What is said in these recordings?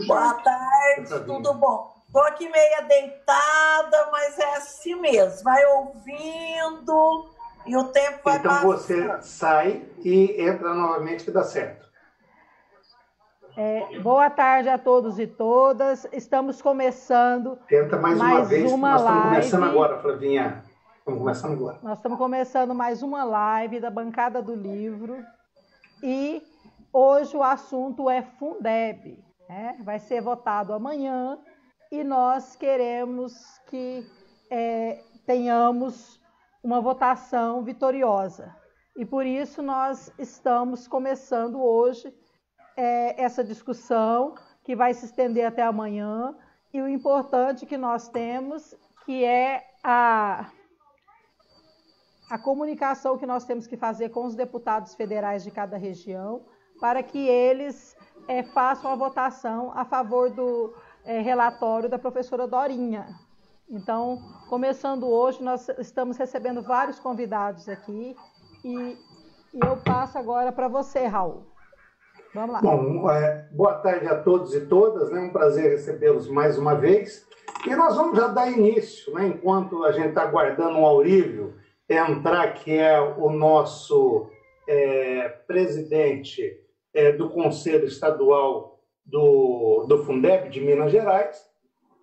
Boa tarde, tudo bom? Estou aqui meia deitada, mas é assim mesmo. Vai ouvindo e o tempo vai passando. Então você sai e entra novamente que dá certo. Boa tarde a todos e todas. Estamos começando Tenta mais uma vez, uma nós live. Estamos começando agora, Flavinha. Estamos começando agora. Nós estamos começando mais uma live da Bancada do Livro. E hoje o assunto é Fundeb. Vai ser votado amanhã e nós queremos que tenhamos uma votação vitoriosa. E por isso nós estamos começando hoje essa discussão que vai se estender até amanhã. E o importante que nós temos, que é a comunicação que nós temos que fazer com os deputados federais de cada região, para que eles façam a votação a favor do relatório da professora Dorinha. Então, começando hoje, nós estamos recebendo vários convidados aqui e eu passo agora para você, Raul. Vamos lá. Bom, boa tarde a todos e todas, né? Um prazer recebê-los mais uma vez. E nós vamos já dar início, né? Enquanto a gente está aguardando o Aurívio entrar, que é o nosso presidente do Conselho Estadual do Fundeb de Minas Gerais,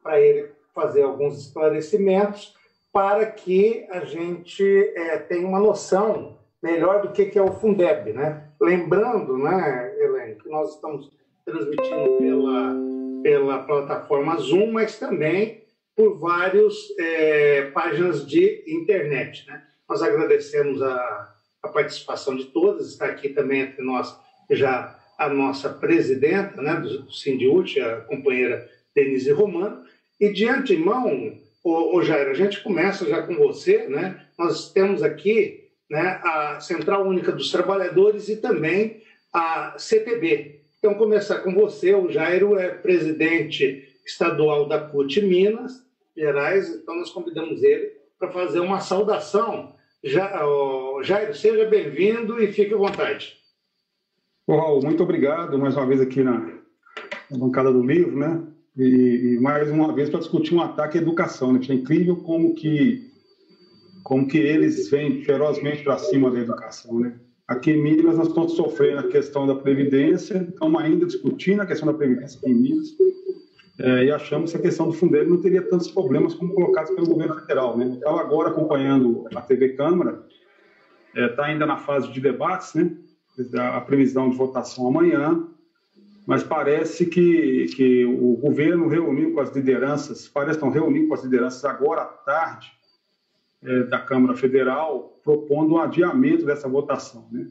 para ele fazer alguns esclarecimentos, para que a gente tenha uma noção melhor do que é o Fundeb, né? Lembrando, né, Helene, que nós estamos transmitindo pela plataforma Zoom, mas também por várias páginas de internet, né? Nós agradecemos a participação de todas. Está aqui também entre nós já a nossa presidenta, né, do Sindiúti, a companheira Denise Romano. E de antemão, Jair, a gente começa já com você, né? Nós temos aqui, né, a Central Única dos Trabalhadores e também a CTB. Então, começar com você. O Jairo é presidente estadual da CUT Minas Gerais, então nós convidamos ele para fazer uma saudação. Jairo, seja bem-vindo e fique à vontade. Raul, muito obrigado mais uma vez aqui na Bancada do Livro, né? E mais uma vez para discutir um ataque à educação, né? É incrível como que eles vêm ferozmente para cima da educação, né? Aqui em Minas nós estamos sofrendo a questão da Previdência, estamos ainda discutindo a questão da Previdência aqui em Minas, e achamos que a questão do Fundeb não teria tantos problemas como colocados pelo governo federal, né? Eu estava agora acompanhando a TV Câmara, está ainda na fase de debates, né? A previsão de votação amanhã, mas parece que o governo reuniu com as lideranças, estão reunindo com as lideranças agora à tarde, da Câmara Federal, propondo um adiamento dessa votação, né?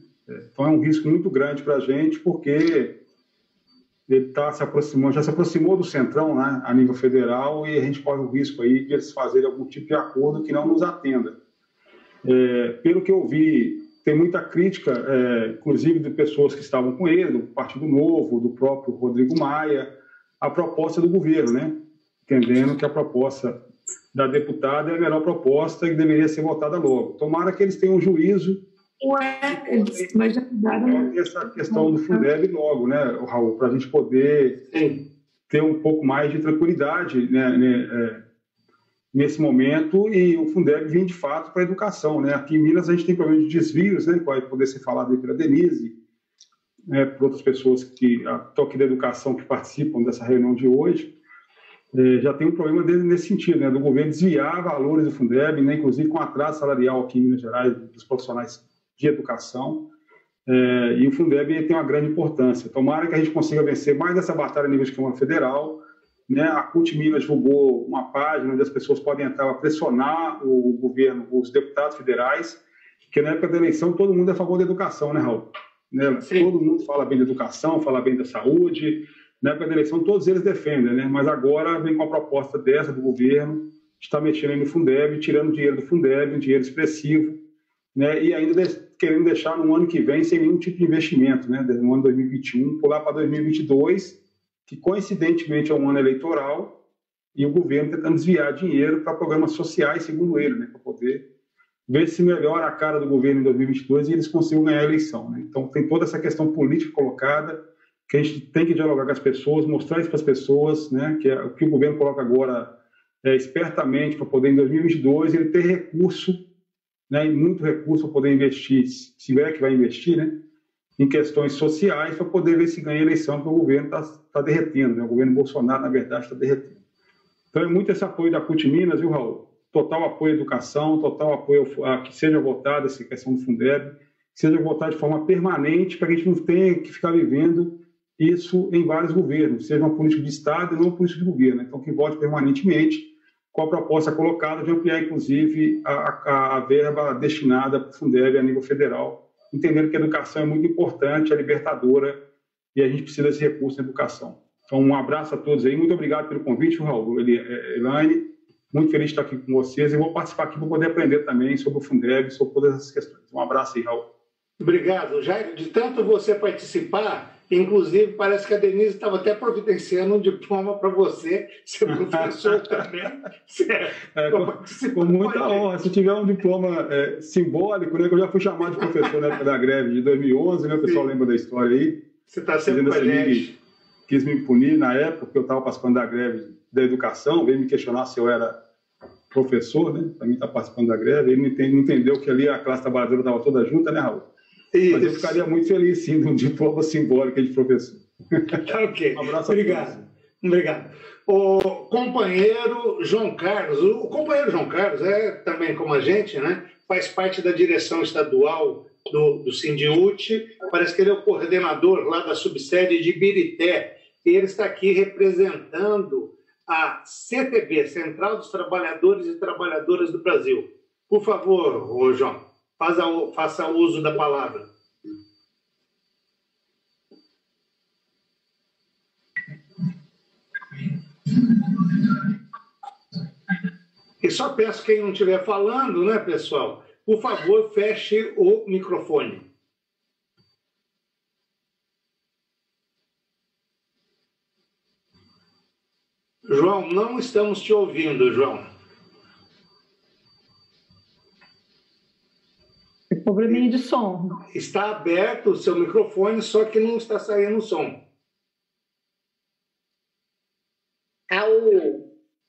Então é um risco muito grande para a gente, porque ele já se aproximou do Centrão, né, a nível federal, e a gente corre o risco aí de eles fazerem algum tipo de acordo que não nos atenda. Pelo que eu vi, tem muita crítica, inclusive de pessoas que estavam com ele, do Partido Novo, do próprio Rodrigo Maia, a proposta do governo, né? Entendendo que a proposta da deputada é a melhor proposta e deveria ser votada logo. Tomara que eles tenham juízo. Mas já mudaram. Essa questão do Fundeb logo, né, Raul, para a gente poder ter um pouco mais de tranquilidade, né, nesse momento, e o Fundeb vem de fato para a educação, né? Aqui em Minas a gente tem problema de desvios, né, que vai poder ser falado aí pela Denise, né, por outras pessoas que estão aqui da educação que participam dessa reunião de hoje. Já tem um problema nesse sentido, né, do governo desviar valores do Fundeb, né, inclusive com atraso salarial aqui em Minas Gerais dos profissionais de educação, e o Fundeb tem uma grande importância. Tomara que a gente consiga vencer mais essa batalha a nível de Câmara Federal, né? A CUT Minas divulgou uma página onde as pessoas podem entrar para pressionar o governo, os deputados federais, que na época da eleição todo mundo é a favor da educação, né, Raul? Né? Todo mundo fala bem da educação, fala bem da saúde. Na época da eleição todos eles defendem, né? Mas agora vem com a proposta dessa do governo, está mexendo aí no Fundeb, tirando dinheiro do Fundeb, um dinheiro expressivo, né? E ainda querendo deixar no ano que vem sem nenhum tipo de investimento, né? No ano 2021, pular para 2022, que coincidentemente é um ano eleitoral, e o governo tentando desviar dinheiro para programas sociais, segundo ele, né? Para poder ver se melhora a cara do governo em 2022 e eles consigam ganhar a eleição, né? Então tem toda essa questão política colocada, que a gente tem que dialogar com as pessoas, mostrar isso para as pessoas, né, que é o que o governo coloca agora espertamente para poder, em 2022, ele ter recurso, né, e muito recurso para poder investir, se tiver que vai investir, né, em questões sociais, para poder ver se ganha eleição, porque o governo está derretendo, né, o governo Bolsonaro, na verdade, está derretendo. Então, é muito esse apoio da CUT Minas, viu, Raul? Total apoio à educação, total apoio a que seja votada essa questão do Fundeb, que seja votada de forma permanente, para que a gente não tenha que ficar vivendo isso em vários governos, seja uma política de Estado e não uma política de governo. Então, que vote permanentemente com a proposta colocada de ampliar, inclusive, a verba destinada para o Fundeb a nível federal, entendendo que a educação é muito importante, é libertadora, e a gente precisa desse recurso na educação. Então, um abraço a todos aí. Muito obrigado pelo convite, Raul, Elaine. Muito feliz de estar aqui com vocês e vou participar aqui para poder aprender também sobre o Fundeb, sobre todas essas questões. Um abraço aí, Raul. Obrigado. Já de tanto você participar, inclusive parece que a Denise estava até providenciando um diploma para você, ser professor também. Com muita honra. Se tiver um diploma simbólico, né, que eu já fui chamado de professor na época da greve de 2011, né, o pessoal lembra da história aí. Você está sempre com a gente. Quis me punir na época, porque eu estava participando da greve da educação, veio me questionar se eu era professor, né? Também está participando da greve, ele não entendeu que ali a classe trabalhadora estava toda junta, né, Raul? Isso. Mas eu ficaria muito feliz, sim, de um diploma simbólico de professor. Tá ok. Um abraço a Obrigado. todos. Obrigado. O companheiro João Carlos, o companheiro João Carlos é também como a gente, né? Faz parte da direção estadual do Sindiúti, parece que ele é o coordenador lá da subsede de Ibirité, e ele está aqui representando a CTB, Central dos Trabalhadores e Trabalhadoras do Brasil. Por favor, João, faça uso da palavra. E só peço quem não estiver falando, né, pessoal, por favor, feche o microfone. João, não estamos te ouvindo, João. É probleminha de som. Está aberto o seu microfone, só que não está saindo som.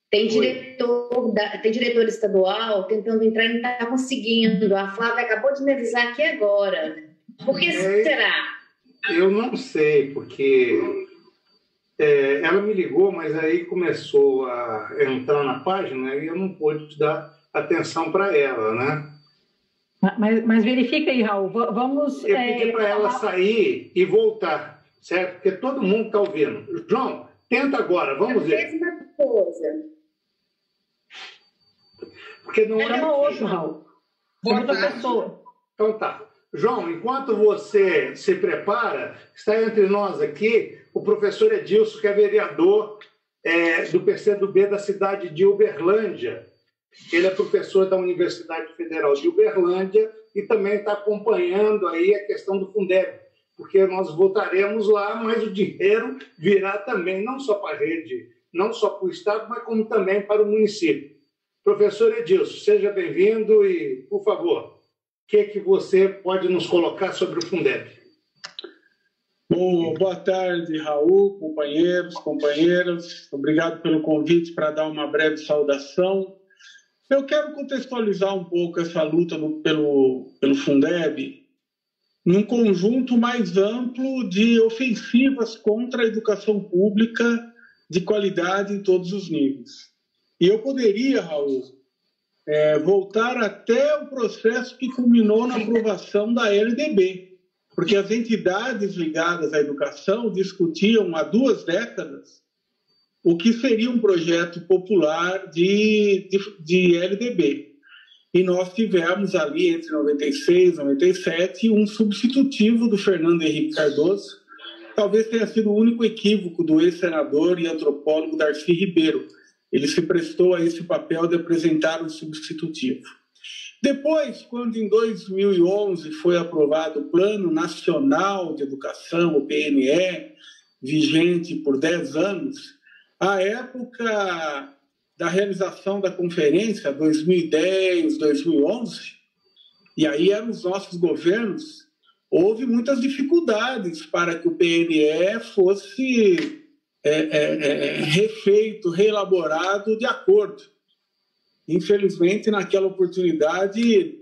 Tem diretor estadual tentando entrar e não está conseguindo. A Flávia acabou de me avisar aqui agora. Por que será? Eu não sei, porque ela me ligou, mas aí começou a entrar na página e eu não pude dar atenção para ela, né? Mas verifica aí, Raul. Vamos... Eu pedi para ela sair e voltar, certo? Porque todo mundo está ouvindo. João, tenta agora, vamos ver. Mesma coisa. Porque não Chama outro, Raul. Chama outra pessoa. Então tá. João, enquanto você se prepara, está entre nós aqui o professor Edilson, que é vereador do PCdoB da cidade de Uberlândia. Ele é professor da Universidade Federal de Uberlândia e também está acompanhando aí a questão do Fundeb, porque nós votaremos lá, mas o dinheiro virá também, não só para a rede, não só para o Estado, mas como também para o município. Professor Edilson, seja bem-vindo e, por favor, o que você pode nos colocar sobre o Fundeb? Bom, boa tarde, Raul, companheiras. Obrigado pelo convite para dar uma breve saudação. Eu quero contextualizar um pouco essa luta pelo Fundeb num conjunto mais amplo de ofensivas contra a educação pública de qualidade em todos os níveis. E eu poderia, Raul, voltar até o processo que culminou na aprovação da LDB, porque as entidades ligadas à educação discutiam há 2 décadas o que seria um projeto popular de LDB. E nós tivemos ali, entre 96 e 97, um substitutivo do Fernando Henrique Cardoso. Talvez tenha sido o único equívoco do ex-senador e antropólogo Darcy Ribeiro. Ele se prestou a esse papel de apresentar um substitutivo. Depois, quando em 2011 foi aprovado o Plano Nacional de Educação, o PNE, vigente por 10 anos, à época da realização da conferência, 2010, 2011, e aí eram os nossos governos, houve muitas dificuldades para que o PNE fosse refeito, reelaborado de acordo. Infelizmente, naquela oportunidade,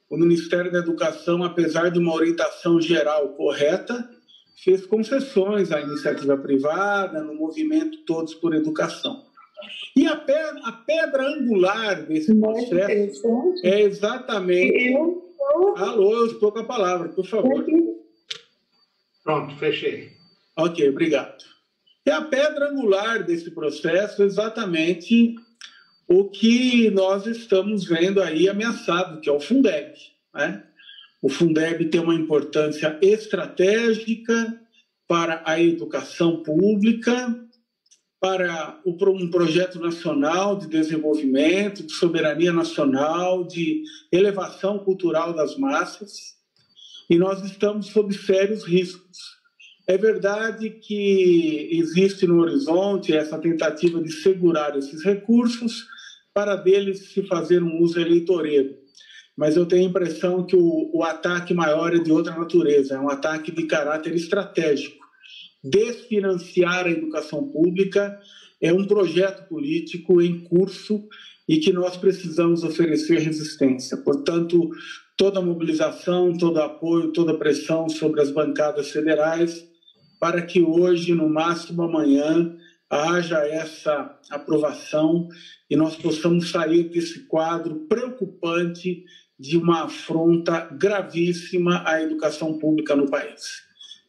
o Ministério da Educação, apesar de uma orientação geral correta, fez concessões à iniciativa privada, no movimento Todos por Educação. E a pedra angular desse processo é exatamente... Alô, eu estou com a palavra, por favor. Pronto, fechei. Ok, obrigado. E a pedra angular desse processo é exatamente o que nós estamos vendo aí ameaçado, que é o Fundeb, né? O Fundeb tem uma importância estratégica para a educação pública, para um projeto nacional de desenvolvimento, de soberania nacional, de elevação cultural das massas, e nós estamos sob sérios riscos. É verdade que existe no horizonte essa tentativa de segurar esses recursos para deles se fazer um uso eleitoreiro, mas eu tenho a impressão que o ataque maior é de outra natureza, é um ataque de caráter estratégico. Desfinanciar a educação pública é um projeto político em curso e que nós precisamos oferecer resistência. Portanto, toda a mobilização, todo apoio, toda a pressão sobre as bancadas federais para que hoje, no máximo amanhã, haja essa aprovação e nós possamos sair desse quadro preocupante de uma afronta gravíssima à educação pública no país.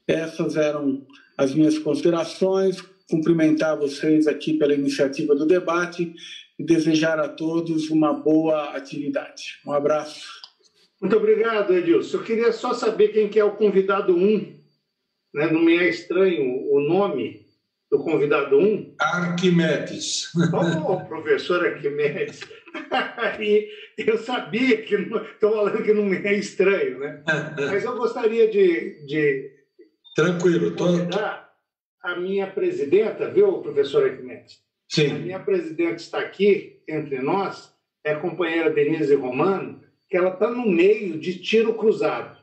Essas eram as minhas considerações, cumprimentar vocês aqui pela iniciativa do debate e desejar a todos uma boa atividade. Um abraço. Muito obrigado, Edilson. Eu queria só saber quem que é o convidado 1. Né? Não me é estranho o nome do convidado 1? Arquimedes. Oh, professor Arquimedes. E eu sabia que... Estou falando que não me é estranho, né? Mas eu gostaria de Tranquilo. Convidar a minha presidenta, viu, professor Arquimedes? Sim. A minha presidenta está aqui entre nós, é a companheira Denise Romano, que ela está no meio de tiro cruzado.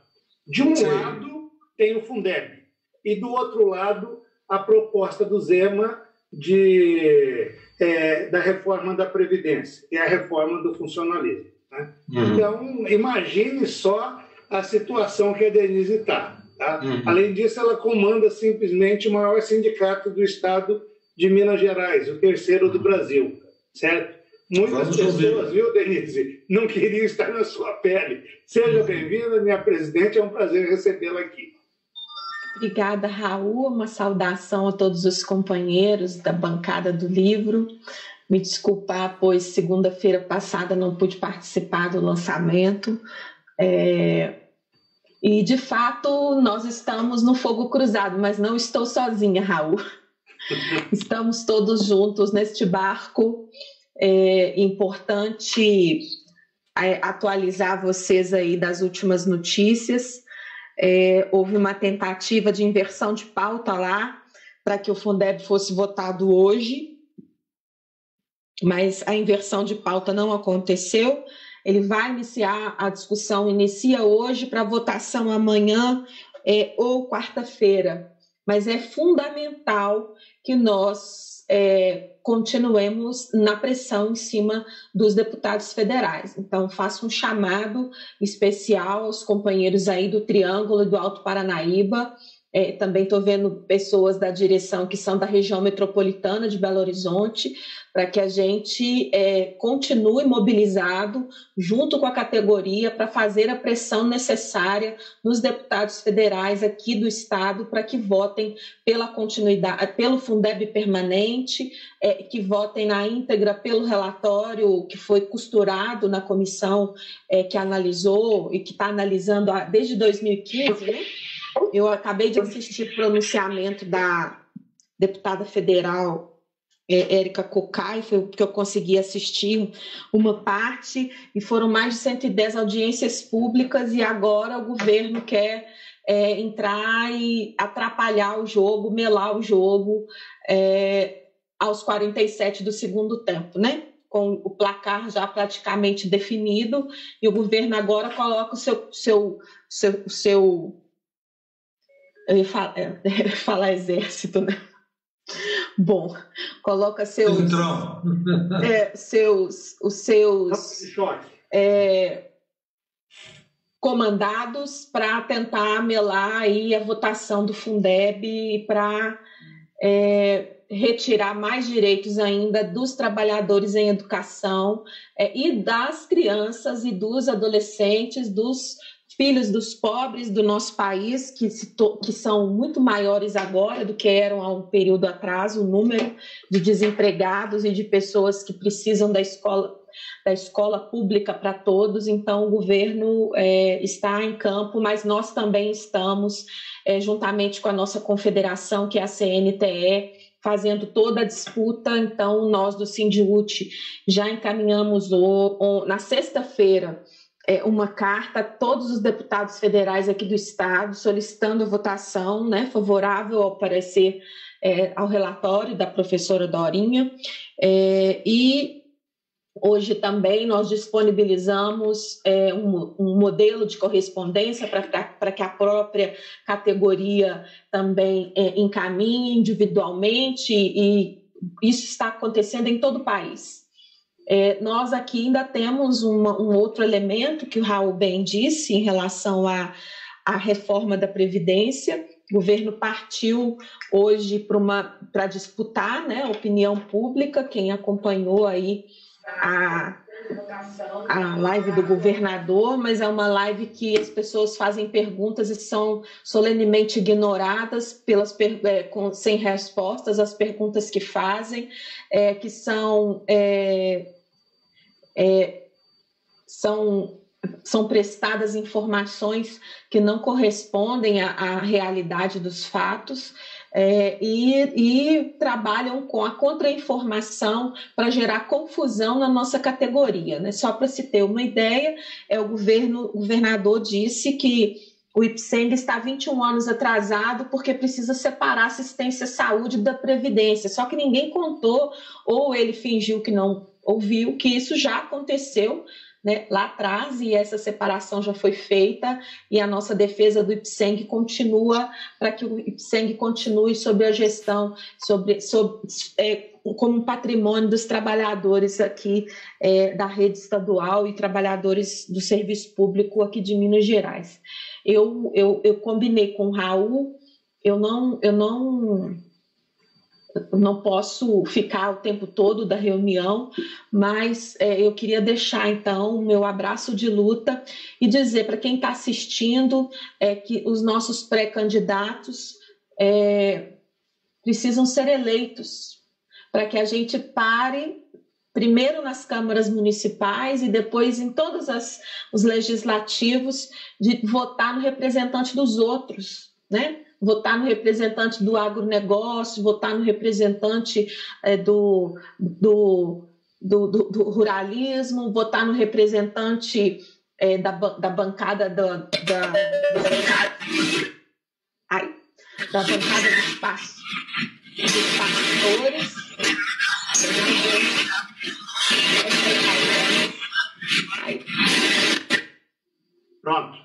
De um lado tem o Fundeb e do outro lado a proposta do Zema da reforma da Previdência e a reforma do funcionalismo. Né? Então, imagine só a situação que a Denise está. Tá? Além disso, ela comanda simplesmente o maior sindicato do estado de Minas Gerais, o terceiro do Brasil, certo? Muitas pessoas, viu, Denise, não queriam estar na sua pele. Seja bem-vinda, minha presidente, é um prazer recebê-la aqui. Obrigada, Raul. Uma saudação a todos os companheiros da bancada do livro. Me desculpar, pois segunda-feira passada não pude participar do lançamento. E, de fato, nós estamos no fogo cruzado, mas não estou sozinha, Raul. Estamos todos juntos neste barco. É importante atualizar vocês aí das últimas notícias. Houve uma tentativa de inversão de pauta lá para que o Fundeb fosse votado hoje, mas a inversão de pauta não aconteceu. Ele vai iniciar, a discussão inicia hoje para votação amanhã ou quarta-feira, mas é fundamental que nós continuemos na pressão em cima dos deputados federais. Então, faço um chamado especial aos companheiros aí do Triângulo e do Alto Paranaíba. Também estou vendo pessoas da direção que são da região metropolitana de Belo Horizonte, para que a gente continue mobilizado junto com a categoria para fazer a pressão necessária nos deputados federais aqui do estado para que votem pela continuidade, pelo Fundeb permanente, que votem na íntegra pelo relatório que foi costurado na comissão que analisou e que está analisando desde 2015, né? Eu acabei de assistir o pronunciamento da deputada federal Érica Cocai, foi porque eu consegui assistir uma parte, e foram mais de 110 audiências públicas, e agora o governo quer entrar e atrapalhar o jogo, melar o jogo aos 47 do segundo tempo, né? Com o placar já praticamente definido, e o governo agora coloca o seu Eu ia falar exército, né? Bom, coloca os seus comandados para tentar melar aí a votação do Fundeb para retirar mais direitos ainda dos trabalhadores em educação e das crianças e dos adolescentes, dos filhos dos pobres do nosso país, que são muito maiores agora do que eram há um período atrás, o número de desempregados e de pessoas que precisam da escola pública para todos. Então, o governo está em campo, mas nós também estamos, juntamente com a nossa confederação, que é a CNTE, fazendo toda a disputa. Então, nós do Sindiúti já encaminhamos na sexta-feira uma carta a todos os deputados federais aqui do estado, solicitando a votação, né, favorável ao parecer, ao relatório da professora Dorinha, e hoje também nós disponibilizamos um modelo de correspondência para que a própria categoria também encaminhe individualmente, e isso está acontecendo em todo o país. Nós aqui ainda temos um outro elemento que o Raul bem disse em relação à reforma da Previdência. O governo partiu hoje para disputar, né, a opinião pública. Quem acompanhou aí a live do governador, mas é uma live que as pessoas fazem perguntas e são solenemente ignoradas sem respostas às perguntas que fazem, que são prestadas informações que não correspondem à realidade dos fatos, e trabalham com a contra-informação para gerar confusão na nossa categoria, né? Só para se ter uma ideia, o governador disse que o IPSENG está 21 anos atrasado porque precisa separar assistência à saúde da Previdência, só que ninguém contou, ou ele fingiu que não ouviu, que isso já aconteceu, né, lá atrás, e essa separação já foi feita, e a nossa defesa do IPSENG continua para que o IPSENG continue sob a gestão, como patrimônio dos trabalhadores aqui da rede estadual e trabalhadores do serviço público aqui de Minas Gerais. Eu combinei com o Raul, eu não posso ficar o tempo todo da reunião, mas eu queria deixar, então, o meu abraço de luta e dizer para quem está assistindo que os nossos pré-candidatos precisam ser eleitos, para que a gente pare, primeiro nas câmaras municipais e depois em todos os legislativos, de votar no representante dos outros, né? Votar no representante do agronegócio, votar no representante do ruralismo, votar no representante da bancada da bancada dos pastores. Pronto.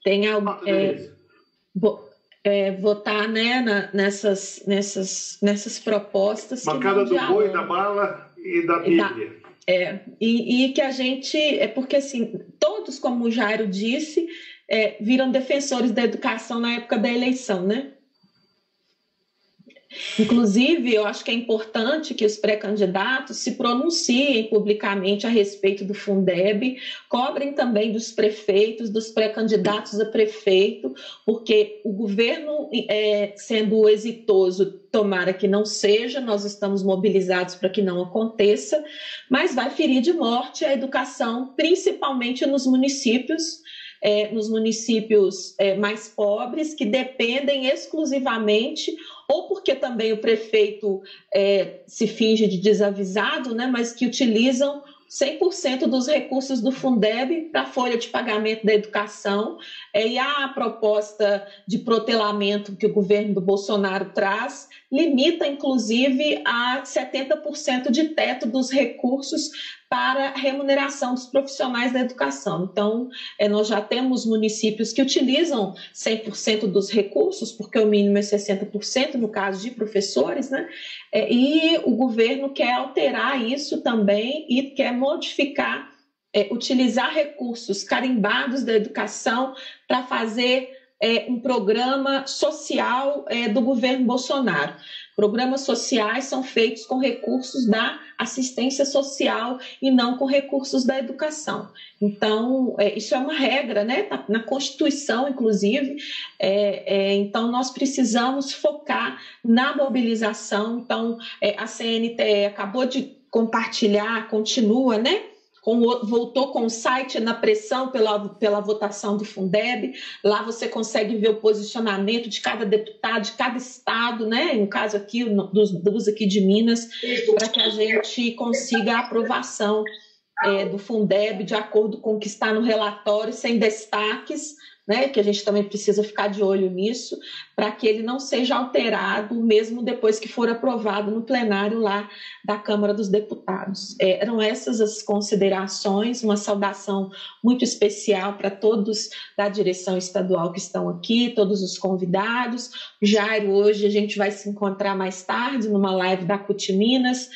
Tem algo... votar, né, nessas propostas. Bancada do boi, da bala e da Bíblia. E que a gente... porque, assim, todos, como o Jairo disse, viram defensores da educação na época da eleição, né? Inclusive, eu acho que é importante que os pré-candidatos se pronunciem publicamente a respeito do Fundeb, cobrem também dos prefeitos, dos pré-candidatos a prefeito, porque o governo, sendo exitoso, tomara que não seja, nós estamos mobilizados para que não aconteça, mas vai ferir de morte a educação, principalmente nos municípios mais pobres, que dependem exclusivamente, ou porque também o prefeito se finge de desavisado, né, mas que utilizam 100% dos recursos do Fundeb para a folha de pagamento da educação, e a proposta de protelamento que o governo do Bolsonaro traz limita, inclusive, a 70% de teto dos recursos para a remuneração dos profissionais da educação. Então, nós já temos municípios que utilizam 100% dos recursos, porque o mínimo é 60% no caso de professores, né? E o governo quer alterar isso também e quer modificar, utilizar recursos carimbados da educação para fazer um programa social do governo Bolsonaro. Programas sociais são feitos com recursos da assistência social e não com recursos da educação. Então, isso é uma regra, né? Na Constituição, inclusive. Então, nós precisamos focar na mobilização. Então, a CNTE acabou de compartilhar, continua, né? Voltou com o site na pressão pela votação do Fundeb. Lá você consegue ver o posicionamento de cada deputado, de cada estado, né? No caso aqui, dos aqui de Minas, para que a gente consiga a aprovação do Fundeb de acordo com o que está no relatório, sem destaques, né, que a gente também precisa ficar de olho nisso, para que ele não seja alterado, mesmo depois que for aprovado no plenário lá da Câmara dos Deputados. Eram essas as considerações, uma saudação muito especial para todos da direção estadual que estão aqui, todos os convidados. Jairo, hoje a gente vai se encontrar mais tarde numa live da CUT Minas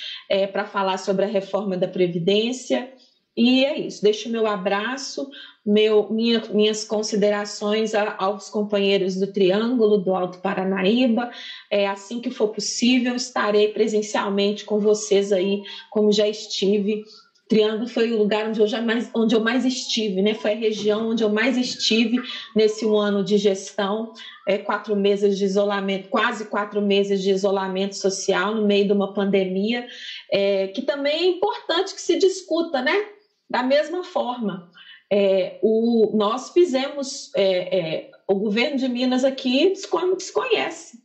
para falar sobre a reforma da Previdência. E é isso, deixo o meu abraço, minhas considerações aos companheiros do Triângulo, do Alto Paranaíba. Assim que for possível, estarei presencialmente com vocês aí, como já estive. Triângulo foi o lugar onde eu mais estive, né? Foi a região onde eu mais estive nesse ano de gestão, 4 meses de isolamento, quase 4 meses de isolamento social no meio de uma pandemia, que também é importante que se discuta, né? Da mesma forma, nós fizemos, o governo de Minas aqui desconhece.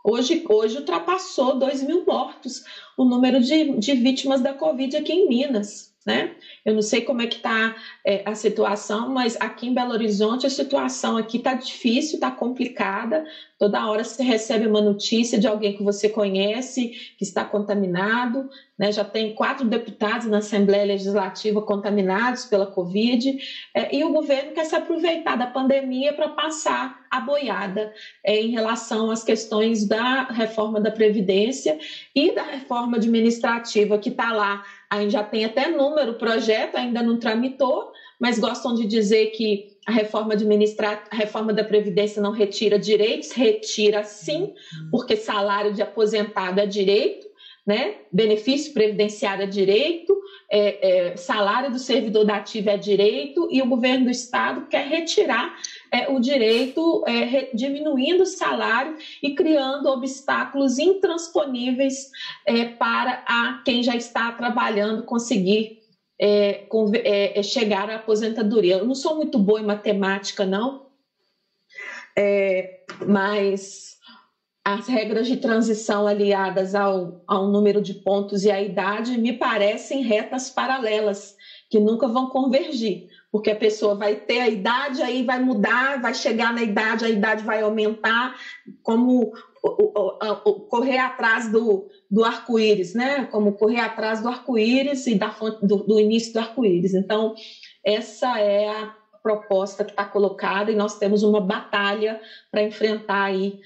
Hoje ultrapassou 2.000 mortos o número de vítimas da Covid aqui em Minas, né? Eu não sei como é que está a situação, mas aqui em Belo Horizonte a situação aqui está difícil, está complicada. Toda hora você recebe uma notícia de alguém que você conhece que está contaminado, né? Já tem 4 deputados na Assembleia Legislativa contaminados pela Covid, e o governo quer se aproveitar da pandemia para passar a boiada em relação às questões da reforma da Previdência e da reforma administrativa que está lá. Aí já tem até número o projeto, ainda não tramitou, mas gostam de dizer que a reforma da Previdência não retira direitos, retira sim, porque salário de aposentado é direito, né? Benefício previdenciário é direito, salário do servidor da ativa é direito, e o governo do estado quer retirar o direito, diminuindo o salário e criando obstáculos intransponíveis para quem já está trabalhando conseguir chegar à aposentadoria. Eu não sou muito boa em matemática, não, mas as regras de transição aliadas ao número de pontos e à idade me parecem retas paralelas, que nunca vão convergir, porque a pessoa vai ter a idade, aí vai mudar, vai chegar na idade, a idade vai aumentar, como correr atrás do arco-íris, né? Como correr atrás do arco-íris e do início do arco-íris. Então, essa é a proposta que está colocada, e nós temos uma batalha para enfrentar aí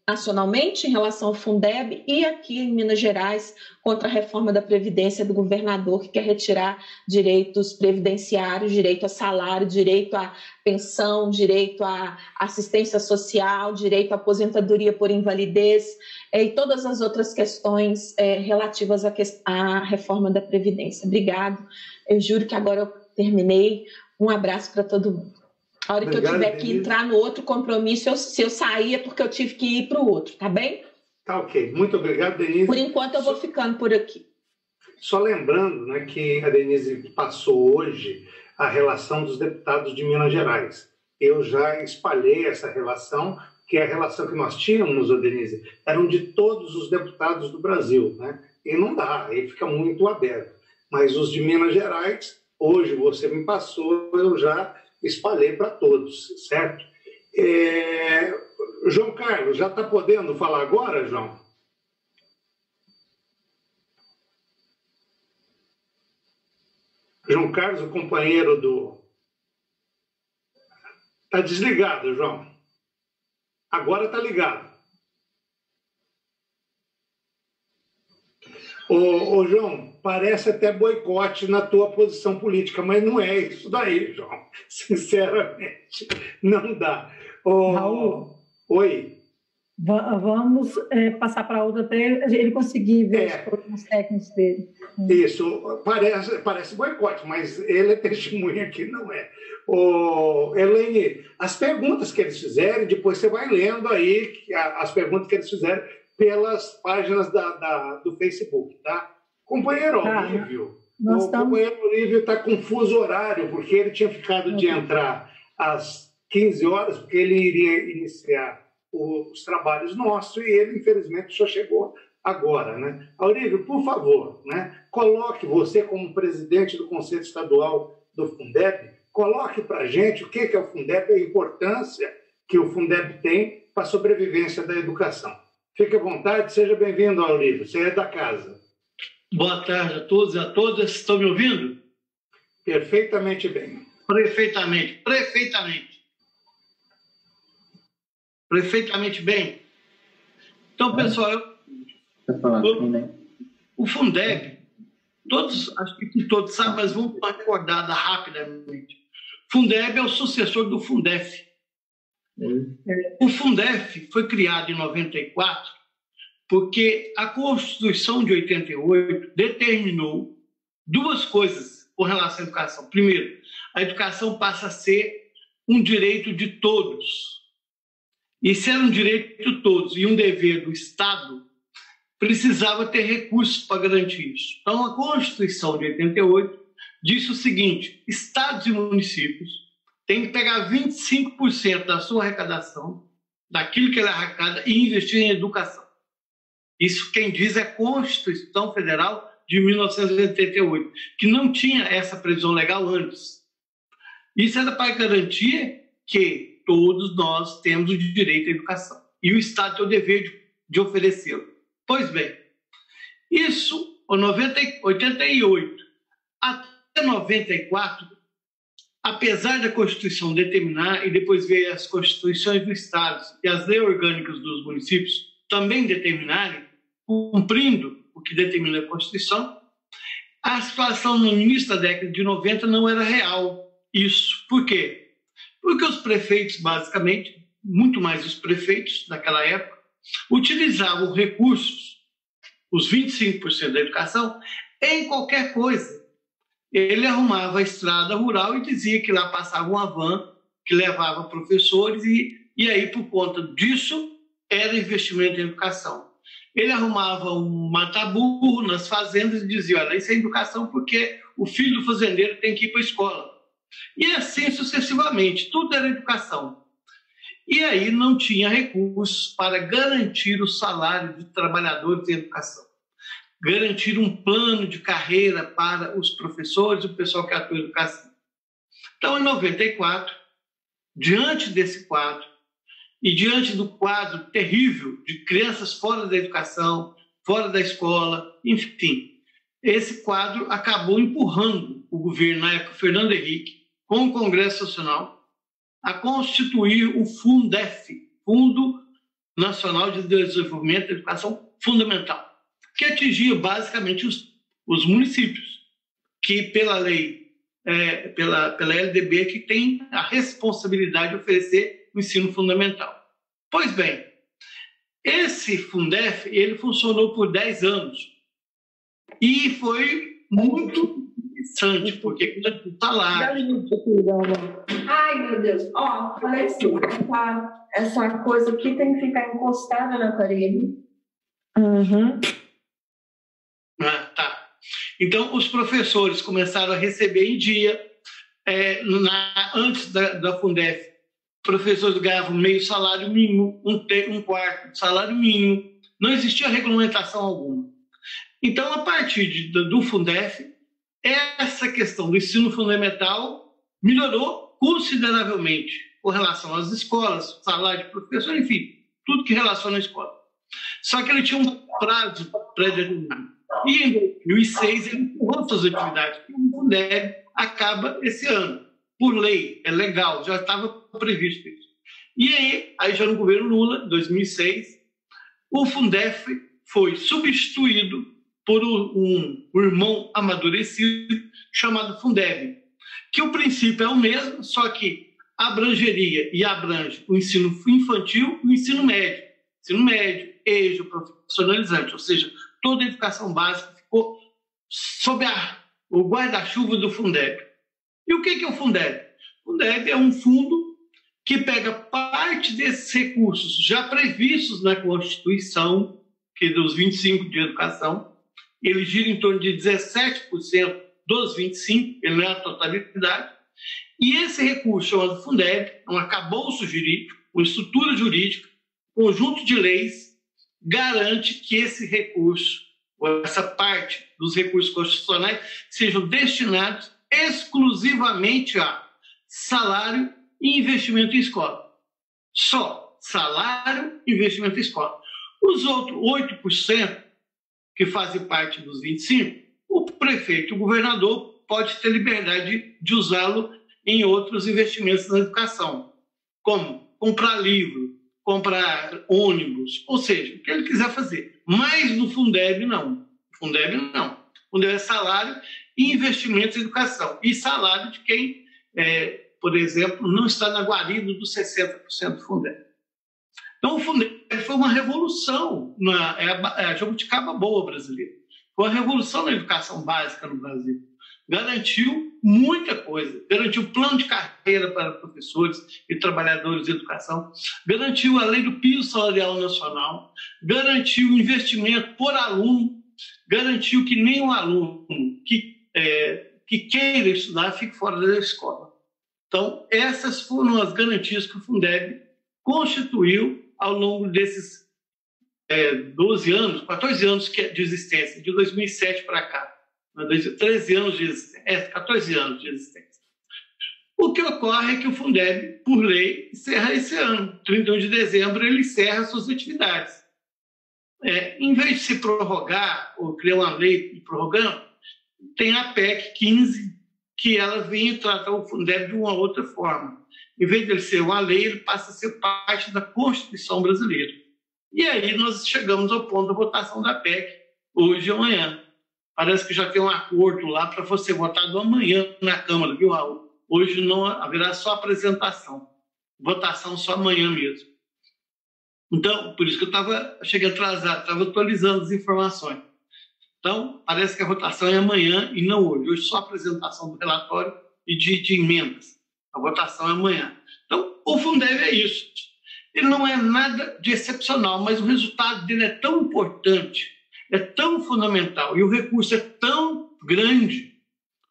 nacionalmente em relação ao Fundeb e aqui em Minas Gerais contra a reforma da Previdência do governador, que quer retirar direitos previdenciários, direito a salário, direito à pensão, direito à assistência social, direito à aposentadoria por invalidez e todas as outras questões relativas à reforma da Previdência. Obrigado. Eu juro que agora eu terminei. Um abraço para todo mundo. A hora Obrigado, que eu tiver que entrar no outro compromisso, se eu sair é porque eu tive que ir para o outro, tá bem? Tá ok. Muito obrigado, Denise. Por enquanto eu vou ficando por aqui. Só lembrando, né, que a Denise passou hoje a relação dos deputados de Minas Gerais. Eu já espalhei essa relação, que é a relação que nós tínhamos, Denise, eram de todos os deputados do Brasil, né? E não dá, aí fica muito aberto. Mas os de Minas Gerais, hoje você me passou, eu já espalhei para todos, certo? João Carlos, já está podendo falar agora, João? João Carlos, o companheiro do... Está desligado, João. Agora está ligado. Ô, João, parece até boicote na tua posição política, mas não é isso daí, João. Sinceramente, não dá. Raul, oi. Vamos passar para outra até ele conseguir ver os problemas técnicos dele. Isso, parece boicote, mas ele é testemunha aqui, não é. Elaine, as perguntas que eles fizerem, depois você vai lendo aí as perguntas que eles fizeram pelas páginas do Facebook, tá? Companheiro Olívio, companheiro Olívio está com fuso horário, porque ele tinha ficado de entrar às 15 horas, porque ele iria iniciar os trabalhos nossos, e ele, infelizmente, só chegou agora, né? Olívio, por favor, né, coloque você como presidente do Conselho Estadual do Fundeb, coloque para a gente o que é o Fundeb e a importância que o Fundeb tem para a sobrevivência da educação. Fique à vontade, seja bem-vindo, Olívio, você é da casa. Boa tarde a todos e a todas, estão me ouvindo? Perfeitamente bem. Perfeitamente bem. Então, pessoal, o Fundeb, acho que todos sabem, mas vamos dar uma recordada rapidamente. Fundeb é o sucessor do Fundef. O Fundef foi criado em 94 porque a Constituição de 88 determinou duas coisas com relação à educação. Primeiro, a educação passa a ser um direito de todos. E se era um direito de todos e um dever do Estado, precisava ter recursos para garantir isso. Então, a Constituição de 88 disse o seguinte: estados e municípios têm que pegar 25% da sua arrecadação, daquilo que ele arrecada, e investir em educação. Isso quem diz é a Constituição Federal de 1988, que não tinha essa previsão legal antes. Isso era para garantir que todos nós temos o direito à educação e o Estado tem o dever de oferecê-lo. Pois bem, isso, em 88 até 94, apesar da Constituição determinar, e depois veio as Constituições dos Estados e as leis orgânicas dos municípios também determinarem, cumprindo o que determina a Constituição, a situação no início da década de 90 não era real. Isso. Por quê? Porque os prefeitos, basicamente, muito mais os prefeitos daquela época, utilizavam recursos, os 25% da educação, em qualquer coisa. Ele arrumava a estrada rural e dizia que lá passava uma van que levava professores e aí, por conta disso, era investimento em educação. Ele arrumava um mata-burro nas fazendas e dizia: olha, isso é educação porque o filho do fazendeiro tem que ir para a escola. E assim sucessivamente, tudo era educação. E aí não tinha recursos para garantir o salário de trabalhadores em educação, garantir um plano de carreira para os professores e o pessoal que atua em educação. Então, em 94, diante desse quadro, e diante do quadro terrível de crianças fora da educação, fora da escola, enfim, esse quadro acabou empurrando o governo, na época, Fernando Henrique, com o Congresso Nacional, a constituir o Fundef, Fundo Nacional de Desenvolvimento da Educação Fundamental, que atingia basicamente os municípios, que pela lei, pela LDB, que tem a responsabilidade de oferecer o ensino fundamental. Pois bem, esse Fundef, ele funcionou por 10 anos e foi muito interessante, porque o salário... Ai, meu Deus. Ó, olha assim, essa coisa aqui tem que ficar encostada na parede. Tá. Então, os professores começaram a receber em dia, antes da Fundef, professores ganhavam meio salário mínimo, um quarto de salário mínimo, não existia regulamentação alguma. Então, a partir do Fundef, essa questão do ensino fundamental melhorou consideravelmente com relação às escolas, salário de professor, enfim, tudo que relaciona à escola. Só que ele tinha um prazo pré-determinado. E em 2006 ele encerrou suas atividades, porque o Fundeb acaba esse ano, por lei, é legal, já estava previsto isso. E aí já no governo Lula, em 2006, o Fundef foi substituído por um irmão amadurecido chamado Fundeb, que o princípio é o mesmo, só que abrangeria e abrange o ensino infantil e o ensino médio, EJA, profissionalizante, ou seja, toda a educação básica ficou sob o guarda-chuva do Fundeb. E o que é o Fundeb? O Fundeb é um fundo que pega parte desses recursos já previstos na Constituição, que é dos 25 de educação, ele gira em torno de 17% dos 25%, ele não é a totalidade, e esse recurso chamado Fundeb é um arcabouço jurídico, uma estrutura jurídica, conjunto de leis, garante que esse recurso, ou essa parte dos recursos constitucionais, sejam destinados exclusivamente a salário e investimento em escola. Só salário e investimento em escola. Os outros 8%, que fazem parte dos 25%, o prefeito e o governador pode ter liberdade de usá-lo em outros investimentos na educação, como comprar livro, comprar ônibus, ou seja, o que ele quiser fazer. Mas no Fundeb, não. Fundeb, não. Fundeb é salário e investimentos em educação. E salário de quem, por exemplo, não está na guarida dos 60% do Fundeb. Então, o Fundeb foi uma revolução, a jabuticaba boa brasileira. Foi uma revolução na educação básica no Brasil. Garantiu muita coisa. Garantiu plano de carreira para professores e trabalhadores de educação. Garantiu a lei do piso salarial nacional. Garantiu investimento por aluno. Garantiu que nenhum aluno que queira estudar fique fora da escola. Então, essas foram as garantias que o Fundeb constituiu ao longo desses 14 anos de existência, de 2007 para cá. 13 anos de existência, 14 anos de existência. O que ocorre é que o Fundeb, por lei, encerra esse ano. 31 de dezembro, ele encerra suas atividades. Em vez de se prorrogar ou criar uma lei prorrogando, tem a PEC 15, que ela vem tratar o Fundeb de uma outra forma. Em vez de ele ser uma lei, ele passa a ser parte da Constituição brasileira. E aí nós chegamos ao ponto da votação da PEC, hoje e amanhã. Parece que já tem um acordo lá para ser votado amanhã na Câmara, viu, Raul? Hoje não haverá só apresentação. Votação só amanhã mesmo. Então, por isso que cheguei atrasado, estava atualizando as informações. Então, parece que a votação é amanhã e não hoje. Hoje só a apresentação do relatório e de emendas. A votação é amanhã. Então, o Fundeb é isso. Ele não é nada de excepcional, mas o resultado dele é tão importante, é tão fundamental, e o recurso é tão grande,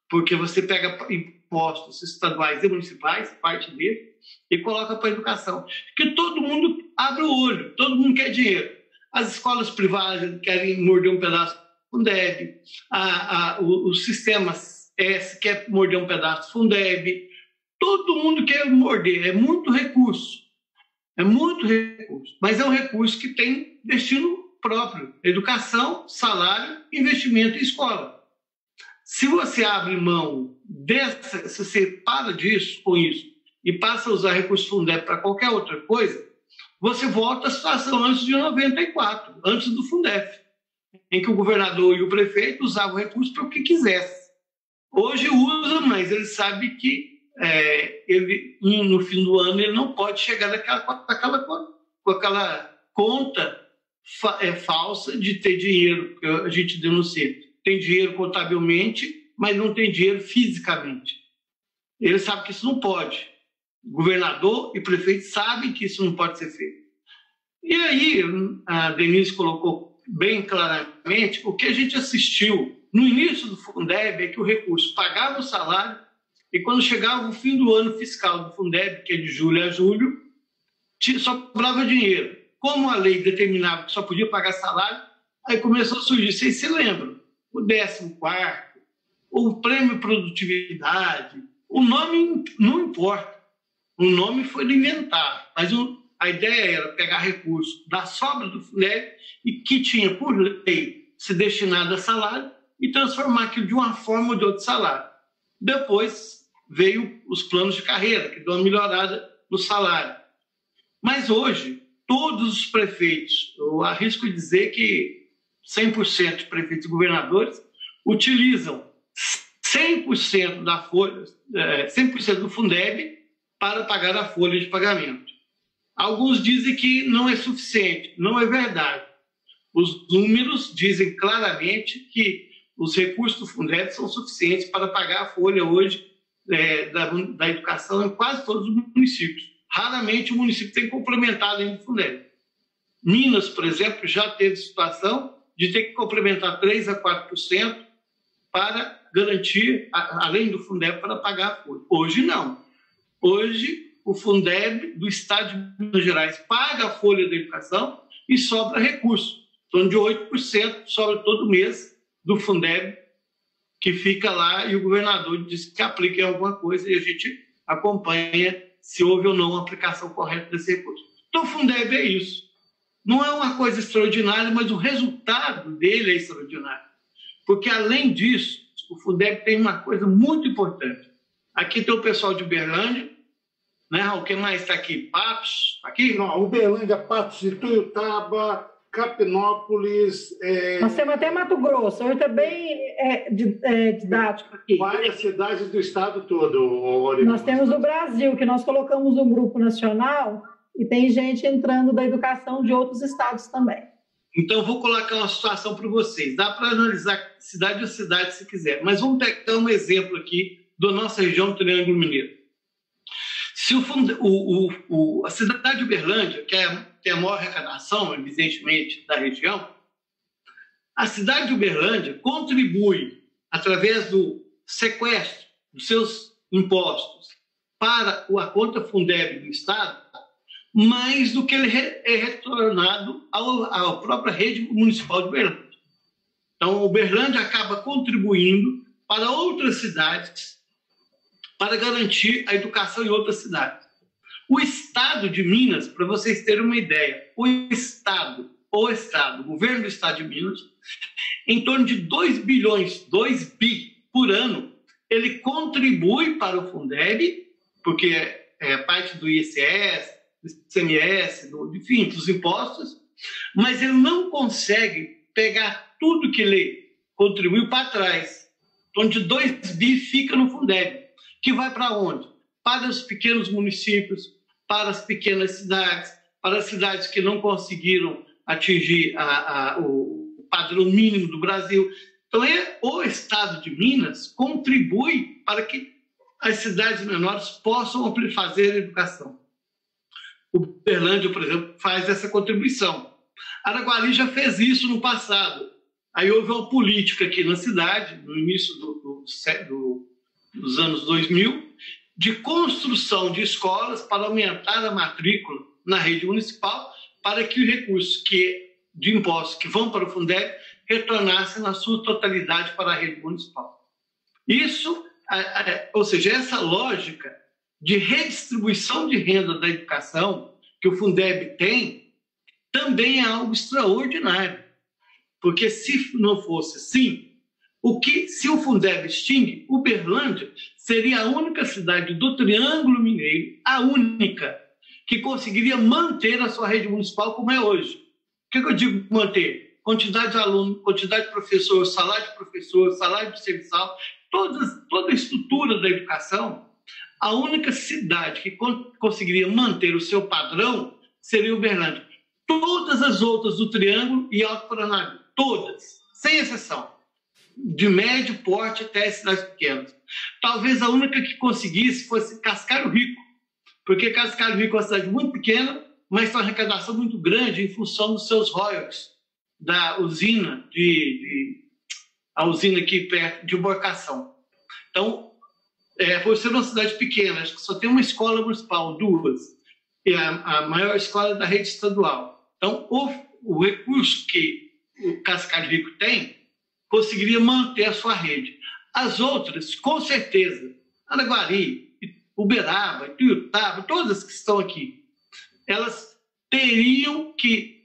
porque você pega impostos estaduais e municipais, parte dele, e coloca para a educação, que todo mundo abre o olho, todo mundo quer dinheiro. As escolas privadas querem morder um pedaço do Fundeb, o sistema S quer morder um pedaço do Fundeb, todo mundo quer morder, é muito recurso. É muito recurso, mas é um recurso que tem destino próprio. Educação, salário, investimento em escola. Se você abre mão se você para disso, com isso, e passa a usar recurso Fundeb para qualquer outra coisa, você volta à situação antes de 94, antes do Fundef, em que o governador e o prefeito usavam o recurso para o que quisesse. Hoje usa, mas ele sabe que ele, no fim do ano, ele não pode chegar com aquela conta falsa de ter dinheiro, que a gente denuncia. Tem dinheiro contabilmente, mas não tem dinheiro fisicamente. Ele sabe que isso não pode. O governador e prefeito sabem que isso não pode ser feito. E aí, a Denise colocou bem claramente, o que a gente assistiu no início do Fundeb é que o recurso pagava o salário, e quando chegava o fim do ano fiscal do Fundeb, que é de julho a julho, sobrava dinheiro. Como a lei determinava que só podia pagar salário, aí começou a surgir, vocês se lembram, o 14º, o prêmio produtividade, o nome não importa, o nome foi inventado, mas a ideia era pegar recursos da sobra do Fundeb e que tinha, por lei, ser destinado a salário e transformar aquilo de uma forma ou de outra salário. Depois veio os planos de carreira, que dão uma melhorada no salário. Mas hoje, todos os prefeitos, eu arrisco dizer que 100% de prefeitos e governadores utilizam 100% da folha, 100% do Fundeb para pagar a folha de pagamento. Alguns dizem que não é suficiente. Não é verdade. Os números dizem claramente que os recursos do Fundeb são suficientes para pagar a folha hoje da educação em quase todos os municípios. Raramente o município tem complementado ainda o Fundeb. Minas, por exemplo, já teve situação de ter que complementar 3% a 4% para garantir, além do Fundeb, para pagar a folha. Hoje não. Hoje o Fundeb do Estado de Minas Gerais paga a folha da educação e sobra recurso. Em torno de 8% sobra todo mês do Fundeb, que fica lá e o governador diz que aplica em alguma coisa e a gente acompanha se houve ou não a aplicação correta desse recurso. Então o Fundeb é isso. Não é uma coisa extraordinária, mas o resultado dele é extraordinário. Porque, além disso, o Fundeb tem uma coisa muito importante. Aqui tem o pessoal de Uberlândia, né? O que mais está aqui? Patos? Aqui? Não, Uberlândia, Patos, Ituiutaba, Capinópolis... Nós temos até Mato Grosso, hoje está bem didático aqui. Várias cidades do estado todo. Nós temos o Brasil, que nós colocamos um grupo nacional e tem gente entrando da educação de outros estados também. Então, vou colocar uma situação para vocês. Dá para analisar cidade a cidade se quiser, mas vamos pegar um exemplo aqui da nossa região do Triângulo Mineiro. Se a cidade de Uberlândia, que tem a maior arrecadação, evidentemente, da região, a cidade de Uberlândia contribui, através do sequestro dos seus impostos, para a conta Fundeb do Estado, mais do que ele é retornado à própria rede municipal de Uberlândia. Então, Uberlândia acaba contribuindo para outras cidades para garantir a educação em outras cidades. O Estado de Minas, para vocês terem uma ideia, o governo do Estado de Minas, em torno de 2 bi por ano, ele contribui para o Fundeb, porque é parte do ICS, do ICMS, enfim, dos impostos, mas ele não consegue pegar tudo que ele contribuiu para trás. Então, de 2 bi fica no Fundeb, que vai para onde? Para os pequenos municípios, para as pequenas cidades, para as cidades que não conseguiram atingir o padrão mínimo do Brasil. Então, o Estado de Minas contribui para que as cidades menores possam fazer a educação. O Uberlândia, por exemplo, faz essa contribuição. Araguari já fez isso no passado. Aí houve uma política aqui na cidade, no início dos anos 2000, de construção de escolas para aumentar a matrícula na rede municipal, para que os recursos de impostos que vão para o Fundeb retornassem na sua totalidade para a rede municipal. Isso, ou seja, essa lógica de redistribuição de renda da educação que o Fundeb tem, também é algo extraordinário. Porque se não fosse assim, se o Fundeb extingue, Uberlândia seria a única cidade do Triângulo Mineiro, a única, que conseguiria manter a sua rede municipal como é hoje. O que eu digo manter? Quantidade de alunos, quantidade de professores, salário de serviçal, toda a estrutura da educação. A única cidade que conseguiria manter o seu padrão seria Uberlândia. Todas as outras do Triângulo e Alto Paranaíba, todas, sem exceção, de médio porte até as cidades pequenas. Talvez a única que conseguisse fosse Cascalho Rico, porque Cascalho Rico é uma cidade muito pequena, mas tem uma arrecadação muito grande em função dos seus royalties da usina, a usina aqui perto de Embarcação. Então, por ser uma cidade pequena, acho que só tem uma escola municipal, 2, e a maior escola da rede estadual. Então, o recurso que o Cascalho Rico tem conseguiria manter a sua rede. As outras, com certeza, Araguari, Uberaba, Ituiutaba, todas que estão aqui, elas teriam que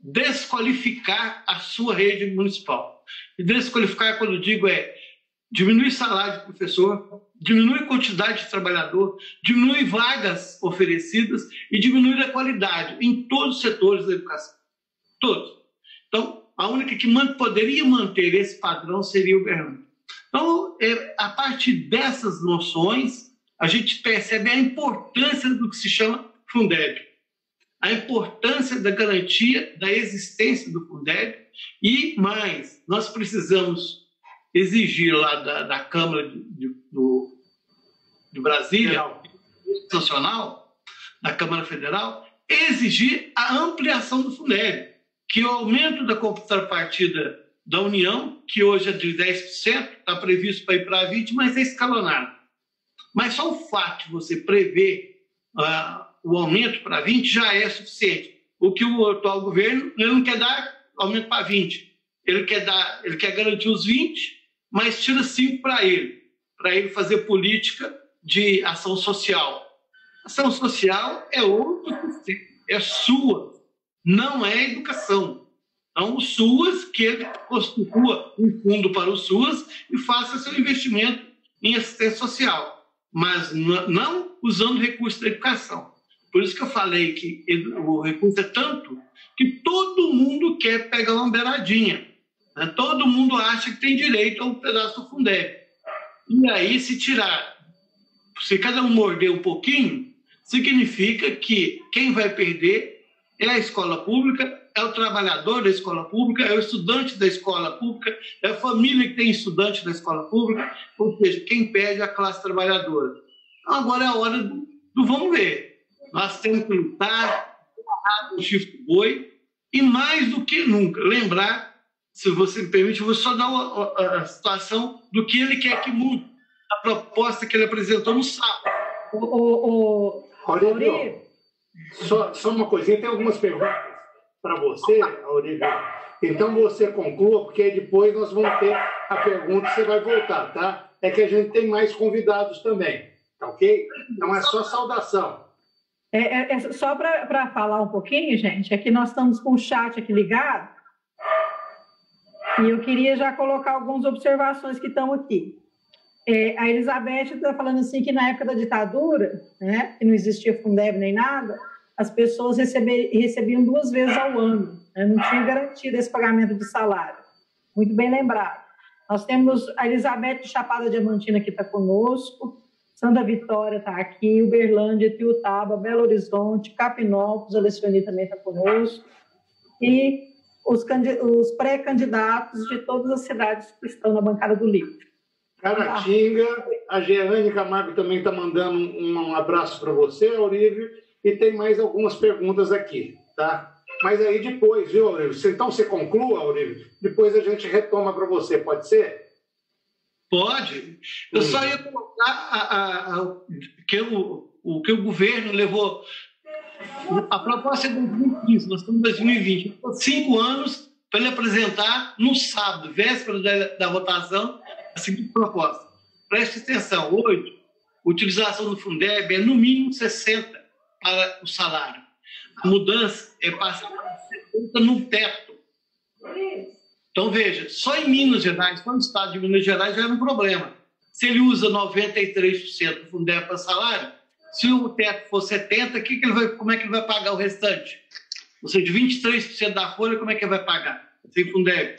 desqualificar a sua rede municipal. E desqualificar, quando eu digo, é diminuir salário de professor, diminuir a quantidade de trabalhador, diminuir vagas oferecidas e diminuir a qualidade em todos os setores da educação. Todos. Então, a única que poderia manter esse padrão seria o Uberlândia. Então, a partir dessas noções, a gente percebe a importância do que se chama Fundeb, a importância da garantia da existência do Fundeb e mais, nós precisamos exigir lá da Câmara de Brasília, nacional, da Câmara Federal, exigir a ampliação do Fundeb, que o aumento da contrapartida da União, que hoje é de 10%, está previsto para ir para 20%, mas é escalonado. Mas só o fato de você prever o aumento para 20% já é suficiente. O que o atual governo, ele não quer dar aumento para 20%. Ele quer garantir os 20%, mas tira 5% para ele fazer política de ação social. Ação social é outro sistema, é sua, não é educação. Então, o SUAS, que ele constitua um fundo para o SUAS e faça seu investimento em assistência social, mas não usando recursos da educação. Por isso que eu falei que o recurso é tanto que todo mundo quer pegar uma beiradinha. Né? Todo mundo acha que tem direito a um pedaço do Fundeb. E aí, se cada um morder um pouquinho, significa que quem vai perder é a escola pública, é o trabalhador da escola pública, é o estudante da escola pública, é a família que tem estudante da escola pública, ou seja, quem perde é a classe trabalhadora. Então, agora é a hora do vamos ver. Nós temos que lutar, o chifre do boi, e mais do que nunca, lembrar, se você me permite, eu vou só dar a situação do que ele quer que mude, a proposta que ele apresentou no sábado. Aurélio, só uma coisinha, tem algumas perguntas para você, Aurélio. Então você conclua, porque depois nós vamos ter a pergunta e você vai voltar, tá? É que a gente tem mais convidados também, tá ok? Então é só saudação. Só para falar um pouquinho, gente, é que nós estamos com o chat aqui ligado e eu queria já colocar algumas observações que estão aqui. A Elizabeth está falando assim que na época da ditadura, né, que não existia Fundeb nem nada, as pessoas recebiam 2 vezes ao ano, né, não tinha garantido esse pagamento de salário. Muito bem lembrado. Nós temos a Elizabeth de Chapada Diamantina que está conosco, Santa Vitória está aqui, Uberlândia, Tiutaba, Belo Horizonte, Capinópolis, a Alecione também está conosco, e os pré-candidatos de todas as cidades que estão na bancada do livro. Caratinga, a Jeane Camargo também está mandando um abraço para você, Aurívio, e tem mais algumas perguntas aqui, tá? Mas aí depois, viu, Aurívio? Então você conclua, Aurívio, depois a gente retoma para você, pode ser? Pode. Eu só ia colocar o que o governo levou. A proposta é de 2015, nós estamos em 2020. 5 anos para ele apresentar no sábado, véspera da votação, a seguinte proposta. Preste atenção, hoje, a utilização do Fundeb é no mínimo 60 para o salário. A mudança é passar para 70 no teto. Então, veja, só em Minas Gerais, só no estado de Minas Gerais já era um problema. Se ele usa 93% do Fundeb para salário, se o teto for 70%, como é que ele vai pagar o restante? Ou seja, 23% da folha, como é que ele vai pagar? Sem Fundeb.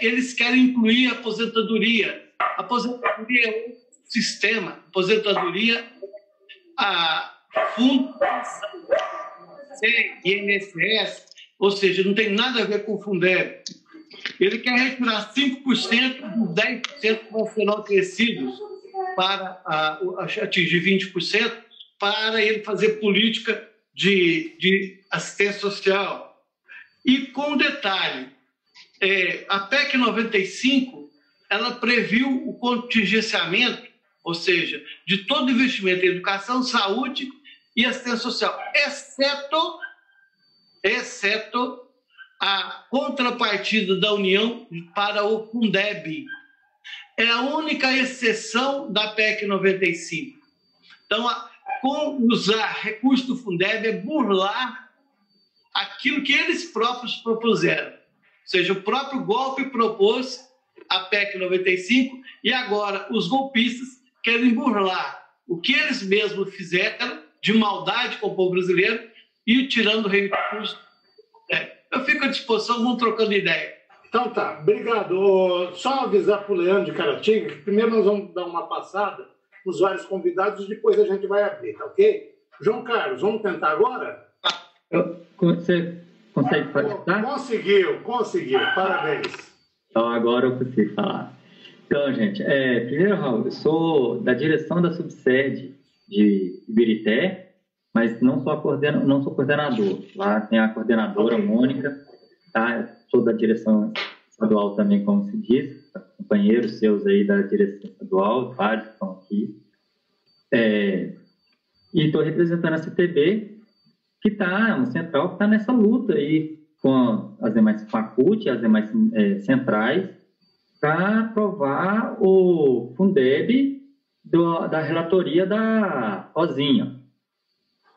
Eles querem incluir a aposentadoria. A aposentadoria é um sistema. A aposentadoria, a fundo, INSS, ou seja, não tem nada a ver com o Fundeb. Ele quer retirar 5% dos 10% que vão ser oferecidos para atingir 20%, para ele fazer política de assistência social. E com um detalhe, a PEC 95, ela previu o contingenciamento, ou seja, de todo investimento em educação, saúde e assistência social, exceto a contrapartida da União para o Fundeb. É a única exceção da PEC 95. Então, usar recurso do Fundeb é burlar aquilo que eles próprios propuseram. Ou seja, o próprio golpe propôs a PEC 95 e agora os golpistas querem burlar o que eles mesmos fizeram de maldade com o povo brasileiro e tirando recursos. Eu fico à disposição, vamos trocando ideia. Então tá, obrigado. Só avisar para o Leandro de Caratinga que primeiro nós vamos dar uma passada nos vários convidados e depois a gente vai abrir, tá ok? João Carlos, vamos tentar agora? Você consegue participar? Conseguiu, parabéns. Então agora eu consigo falar. Então, gente, primeiro, Raul, eu sou da direção da subsede de Ibirité, mas não sou coordenador. Lá tem a coordenadora Mônica, tá? Sou da direção estadual também, como se diz, companheiros seus aí da direção estadual, vários que estão aqui. E estou representando a CTB, que está, uma central que está nessa luta aí com as demais faculdades, as demais centrais, para aprovar o Fundeb da relatoria da Rosinha.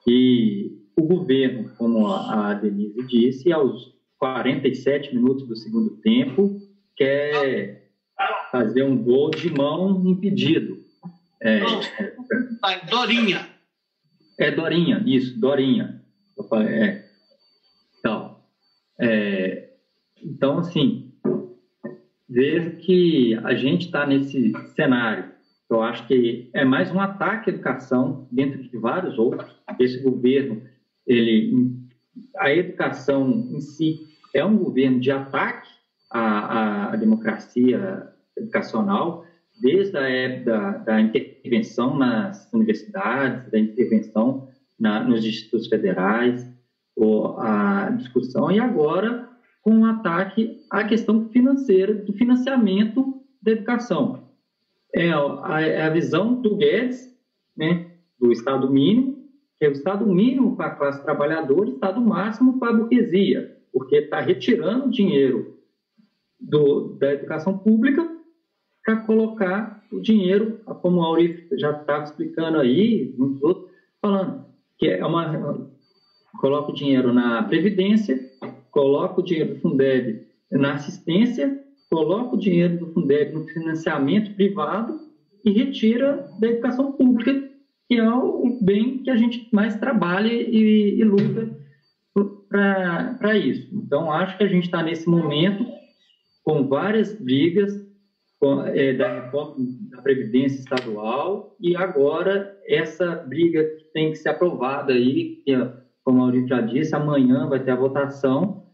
E o governo, como a Denise disse, aos 47 minutos do segundo tempo, quer fazer um gol de mão impedido. Dorinha. Dorinha, isso, Dorinha. Eu falei, Então, assim, vejo que a gente está nesse cenário. Eu acho que é mais um ataque à educação, dentro de vários outros. Esse governo, a educação em si é um governo de ataque à democracia educacional, desde a época da intervenção nas universidades, da intervenção nos institutos federais, a discussão, e agora com um ataque à questão financeira, do financiamento da educação. É a visão do Guedes, né, do Estado mínimo, que é o Estado mínimo para a classe trabalhadora, o Estado máximo para a burguesia, porque está retirando dinheiro da educação pública para colocar o dinheiro, como o Auri já estava explicando aí, muitos outros, falando que coloca o dinheiro na Previdência, coloca o dinheiro do Fundeb na assistência, coloca o dinheiro do Fundeb no financiamento privado e retira da educação pública, que é o bem que a gente mais trabalha e luta para isso. Então, acho que a gente está nesse momento com várias brigas da reforma da Previdência Estadual e agora essa briga que tem que ser aprovada aí, que, como a Maurício já disse, amanhã vai ter a votação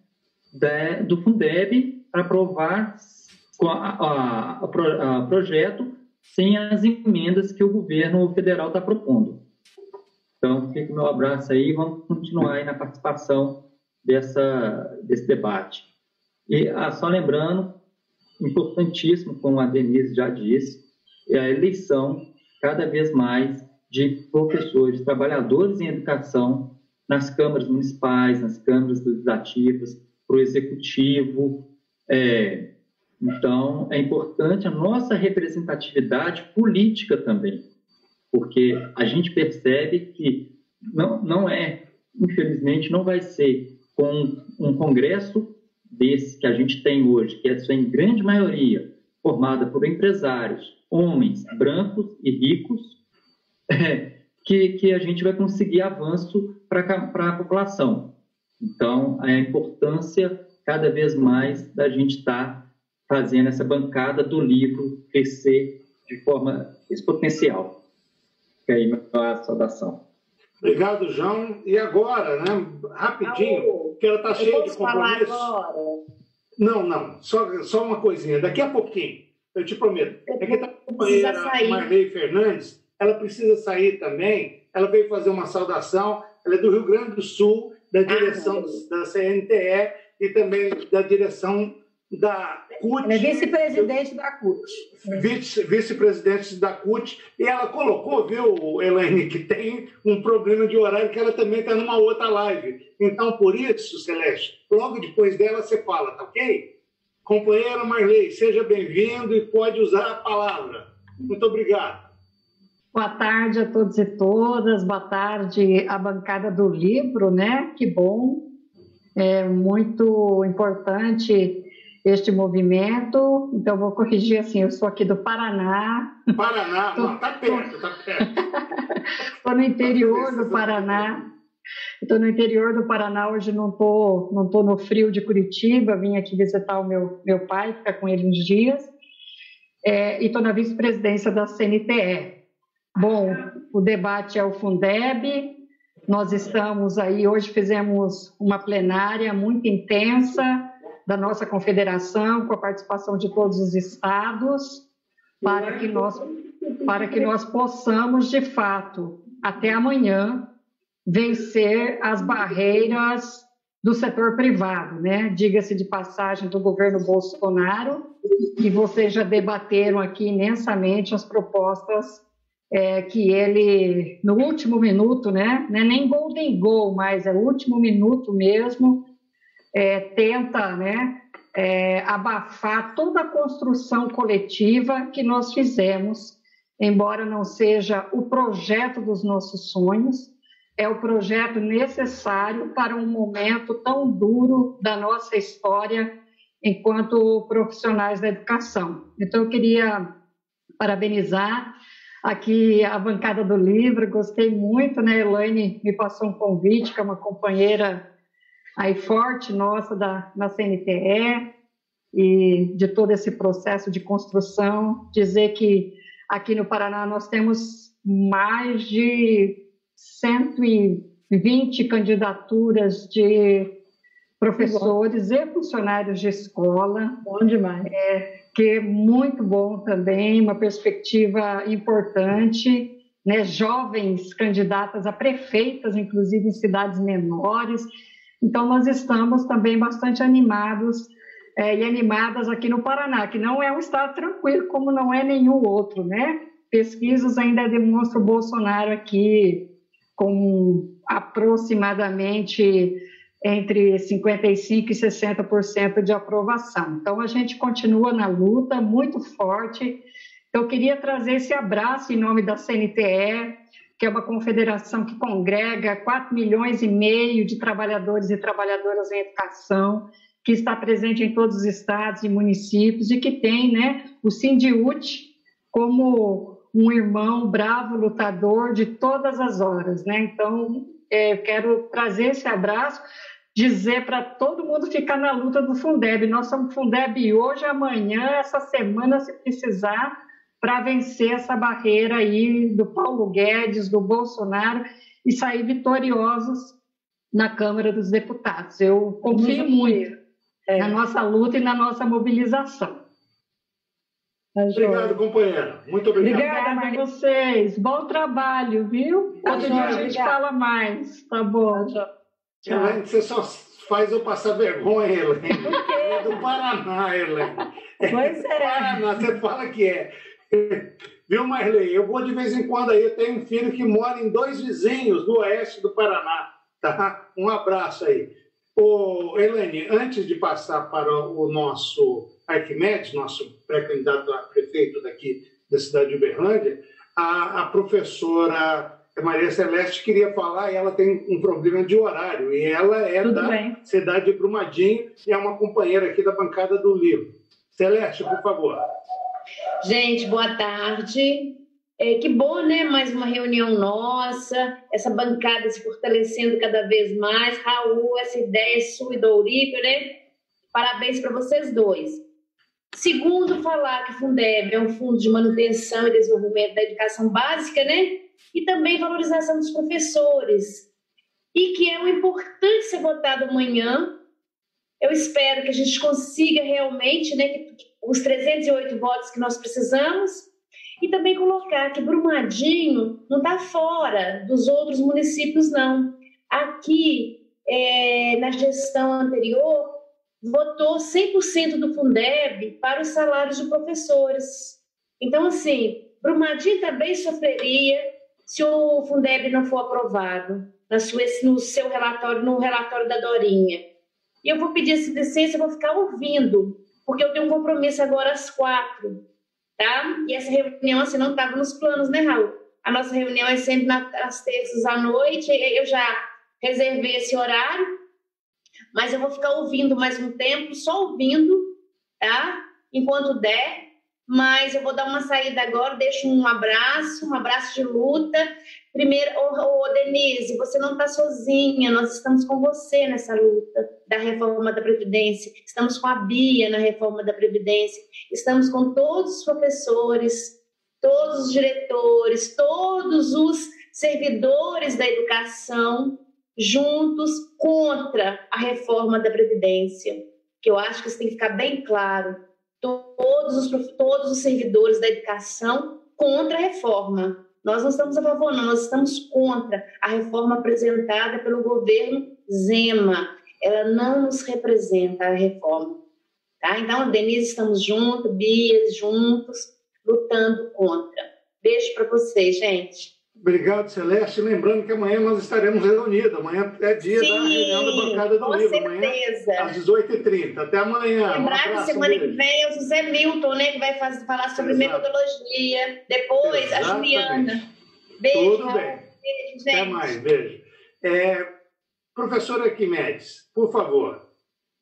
do Fundeb para aprovar o projeto sem as emendas que o governo federal está propondo. Então, fica o meu abraço aí e vamos continuar aí na participação desse debate. E só lembrando, importantíssimo, como a Denise já disse, é a eleição cada vez mais de professores, trabalhadores em educação nas câmaras municipais, nas câmaras legislativas, para o executivo. Então, é importante a nossa representatividade política também, porque a gente percebe que infelizmente, não vai ser com um congresso desse que a gente tem hoje, que é em grande maioria formada por empresários, homens, brancos e ricos, que a gente vai conseguir avanço para a população. Então, a importância cada vez mais da gente estar fazendo essa bancada do livro crescer de forma exponencial. Fica aí minha saudação. Obrigado, João. E agora, né, rapidinho, que ela está cheia de compromisso. Falar agora? Não, só uma coisinha. Daqui a pouquinho, eu te prometo. Aqui está a companheira Marley Fernandes, ela precisa sair também. Ela veio fazer uma saudação. Ela é do Rio Grande do Sul, da direção da CNTE e também da direção da CUT. Ela é vice-presidente da CUT. Vice-presidente da CUT. E ela colocou, viu, Elaine, que tem um problema de horário, que ela também está numa outra live. Então, por isso, Celeste, logo depois dela você fala, tá ok? Companheira Marley, seja bem-vindo e pode usar a palavra. Muito obrigado. Boa tarde a todos e todas. Boa tarde à bancada do livro, né? Que bom. É muito importante este movimento. Então, vou corrigir assim, eu sou aqui do Paraná. Paraná, está perto, está perto. Estou no interior do Paraná. Estou no interior do Paraná, hoje não tô no frio de Curitiba, vim aqui visitar o meu pai, ficar com ele uns dias, e estou na vice-presidência da CNTE. Bom, o debate é o Fundeb, nós estamos aí, hoje fizemos uma plenária muito intensa da nossa confederação, com a participação de todos os estados, para que nós possamos, de fato, até amanhã, vencer as barreiras do setor privado, né? Diga-se de passagem, do governo Bolsonaro, que vocês já debateram aqui imensamente as propostas que ele, no último minuto, né? Não é nem golden goal, mas é o último minuto mesmo, tenta, né? Abafar toda a construção coletiva que nós fizemos, embora não seja o projeto dos nossos sonhos, é o projeto necessário para um momento tão duro da nossa história enquanto profissionais da educação. Então, eu queria parabenizar aqui a bancada do livro, gostei muito, né? Elaine me passou um convite, que é uma companheira aí forte nossa na CNTE, e de todo esse processo de construção, dizer que aqui no Paraná nós temos mais de 120 candidaturas de professores e funcionários de escola. Bom demais. Que é muito bom também, uma perspectiva importante, né? Jovens candidatas a prefeitas, inclusive em cidades menores. Então, nós estamos também bastante animados e animadas aqui no Paraná, que não é um estado tranquilo, como não é nenhum outro, né? Pesquisas ainda demonstram o Bolsonaro aqui com aproximadamente entre 55% e 60% de aprovação. Então, a gente continua na luta, muito forte. Eu queria trazer esse abraço em nome da CNTE, que é uma confederação que congrega 4,5 milhões de trabalhadores e trabalhadoras em educação, que está presente em todos os estados e municípios e que tem, né, o Sindiúti como um irmão bravo, lutador de todas as horas, né? Então, eu quero trazer esse abraço, dizer para todo mundo ficar na luta do Fundeb. Nós somos Fundeb hoje, amanhã, essa semana, se precisar, para vencer essa barreira aí do Paulo Guedes, do Bolsonaro, e sair vitoriosos na Câmara dos Deputados. Eu confio muito na nossa luta e na nossa mobilização. Obrigado, companheira. Muito obrigado. Obrigada a vocês. Bom trabalho, viu? Outro dia a gente fala mais. Tá bom. Elaine, você só faz eu passar vergonha, Elaine. Por quê? É do Paraná, Elaine. Pois é. Paraná, você fala que é. Viu, Marley? Eu vou de vez em quando aí. Eu tenho um filho que mora em 2 vizinhos do oeste do Paraná. Tá? Um abraço aí. Ô, Elaine, antes de passar para o nosso Arquimedes, nosso pré-candidato a prefeito daqui da cidade de Uberlândia, a professora Maria Celeste queria falar, e ela tem um problema de horário, e ela é cidade de Brumadinho e é uma companheira aqui da bancada do livro. Celeste, por favor. Gente, boa tarde. Que bom, né? Mais uma reunião nossa, essa bancada se fortalecendo cada vez mais. Raul, essa ideia é sua e do Eurípio, né? Parabéns para vocês dois. Segundo, falar que o Fundeb é um fundo de manutenção e desenvolvimento da educação básica, né? E também valorização dos professores. E que é um importante ser votado amanhã. Eu espero que a gente consiga realmente, né, os 308 votos que nós precisamos. E também colocar que Brumadinho não está fora dos outros municípios, não. Aqui, na gestão anterior, votou 100% do Fundeb para os salários de professores. Então, assim, Brumadinho também sofreria se o Fundeb não for aprovado no seu relatório, no relatório da Dorinha. E eu vou pedir essa licença, eu vou ficar ouvindo, porque eu tenho um compromisso agora às 4h. Tá? E essa reunião assim, não estava nos planos, né, Raul? A nossa reunião é sempre às terças à noite, eu já reservei esse horário, mas eu vou ficar ouvindo mais um tempo, só ouvindo, tá? Enquanto der, mas eu vou dar uma saída agora, deixo um abraço de luta. Primeiro, Denise, você não está sozinha, nós estamos com você nessa luta da reforma da Previdência, estamos com a Bia na reforma da Previdência, estamos com todos os professores, todos os diretores, todos os servidores da educação juntos contra a reforma da Previdência, que eu acho que isso tem que ficar bem claro. Todos os servidores da educação contra a reforma. Nós não estamos a favor, não, nós estamos contra a reforma apresentada pelo governo Zema. Ela não nos representa, a reforma. Tá? Então, Denise, estamos juntos, Bia, juntos, lutando contra. Beijo para vocês, gente. Obrigado, Celeste. Lembrando que amanhã nós estaremos reunidos. Amanhã é dia da reunião da bancada do livro. Certeza. Amanhã, às 18h30. Até amanhã. Lembrar que semana que vem é o José Milton, né, que vai falar sobre metodologia. Depois, a Juliana. Beijo. Tudo bem. Beijo, gente. Até mais. Beijo. Professor Arquimedes, por favor,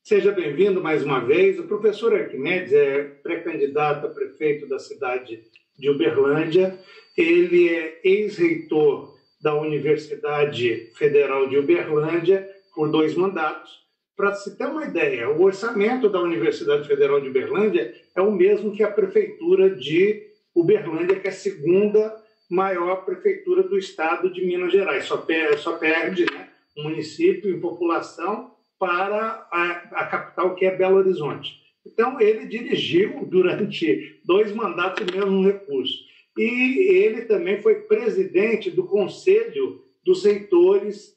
seja bem-vindo mais uma vez. O professor Arquimedes é pré-candidato a prefeito da cidade de Uberlândia. Ele é ex-reitor da Universidade Federal de Uberlândia por 2 mandatos. Para se ter uma ideia, o orçamento da Universidade Federal de Uberlândia é o mesmo que a Prefeitura de Uberlândia, que é a segunda maior prefeitura do estado de Minas Gerais. Só perde, né, um município em população para a capital, que é Belo Horizonte. Então, ele dirigiu durante 2 mandatos o mesmo recurso. E ele também foi presidente do Conselho dos Reitores